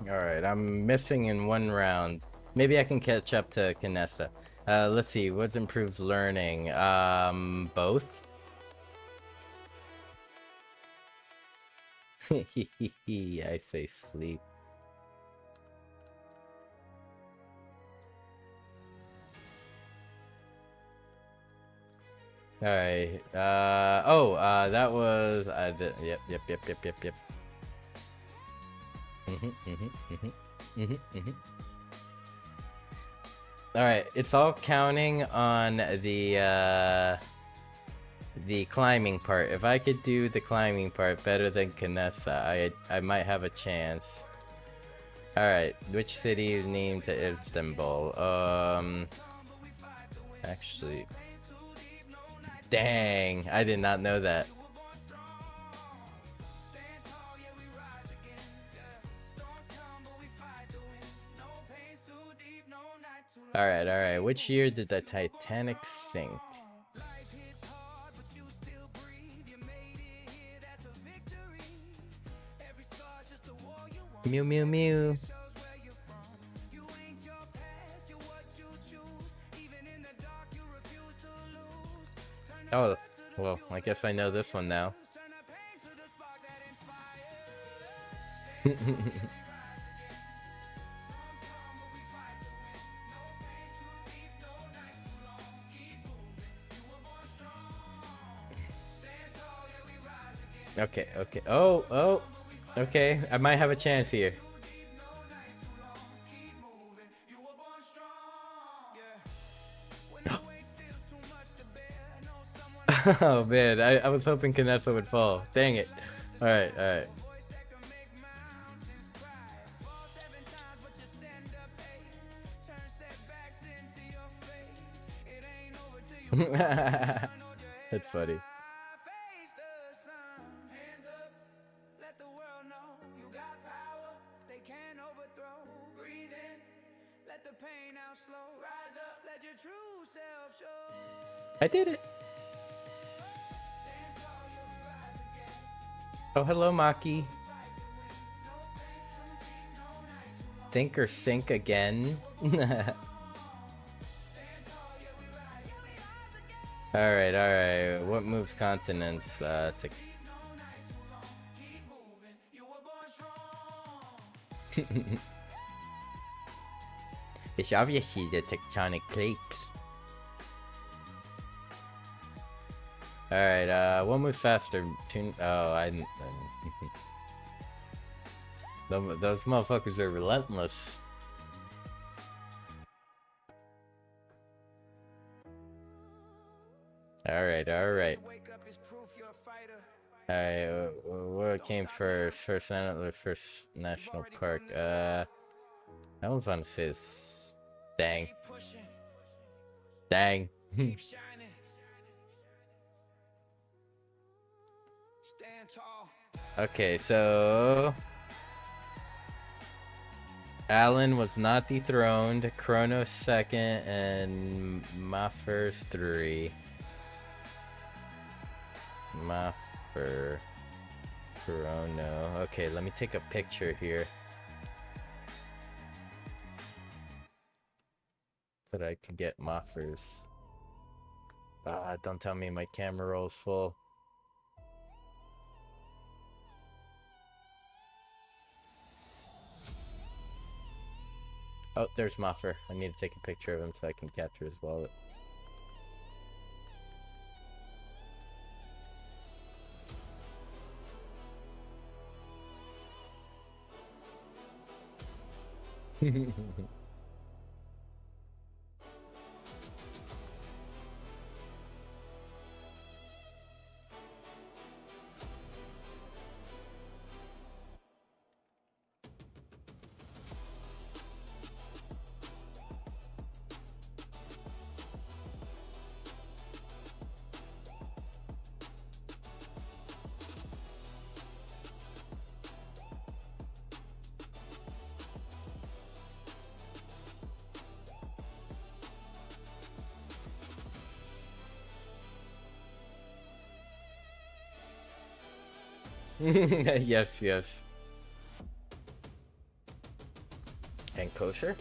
Alright, I'm missing in one round. Maybe I can catch up to Kinessa. Let's see, what improves learning? Both? I say sleep. Alright, that was, yep. Alright, it's all counting on the climbing part. If I could do the climbing part better than Kinessa, I might have a chance. Alright, which city is named to Istanbul? Actually, dang, I did not know that. Alright, which year did the Titanic sink? Mew. Oh, well, I guess I know this one now. Okay. Oh. Okay, I might have a chance here. Oh man, I was hoping Kinessa would fall. Dang it. Alright. That's funny. I did it. Oh, hello, Maki. Think or sink again? Alright. What moves continents to... It's obviously the tectonic plates. Alright, what moves faster? Oh, I didn't. Those motherfuckers are relentless. Alright. Alright, what came first? First national park. That one's on Fizz. Dang. Dang. Okay, so Alan was not dethroned, Chronos second, and Maffer's 3. Maffer, Chrono. Okay, let me take a picture here so that I can get Maffer's. Don't tell me my camera roll's full. Oh, there's Moffer. I need to take a picture of him so I can capture his wallet. Yes, yes. And kosher?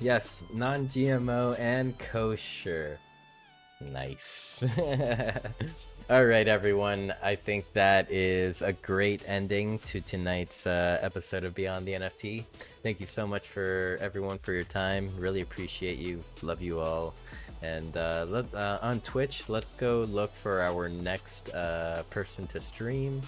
Yes, non-GMO and kosher. Nice. Alright everyone, I think that is a great ending to tonight's episode of Beyond the NFT. Thank you so much for everyone for your time. Really appreciate you. Love you all. And on Twitch, let's go look for our next person to stream.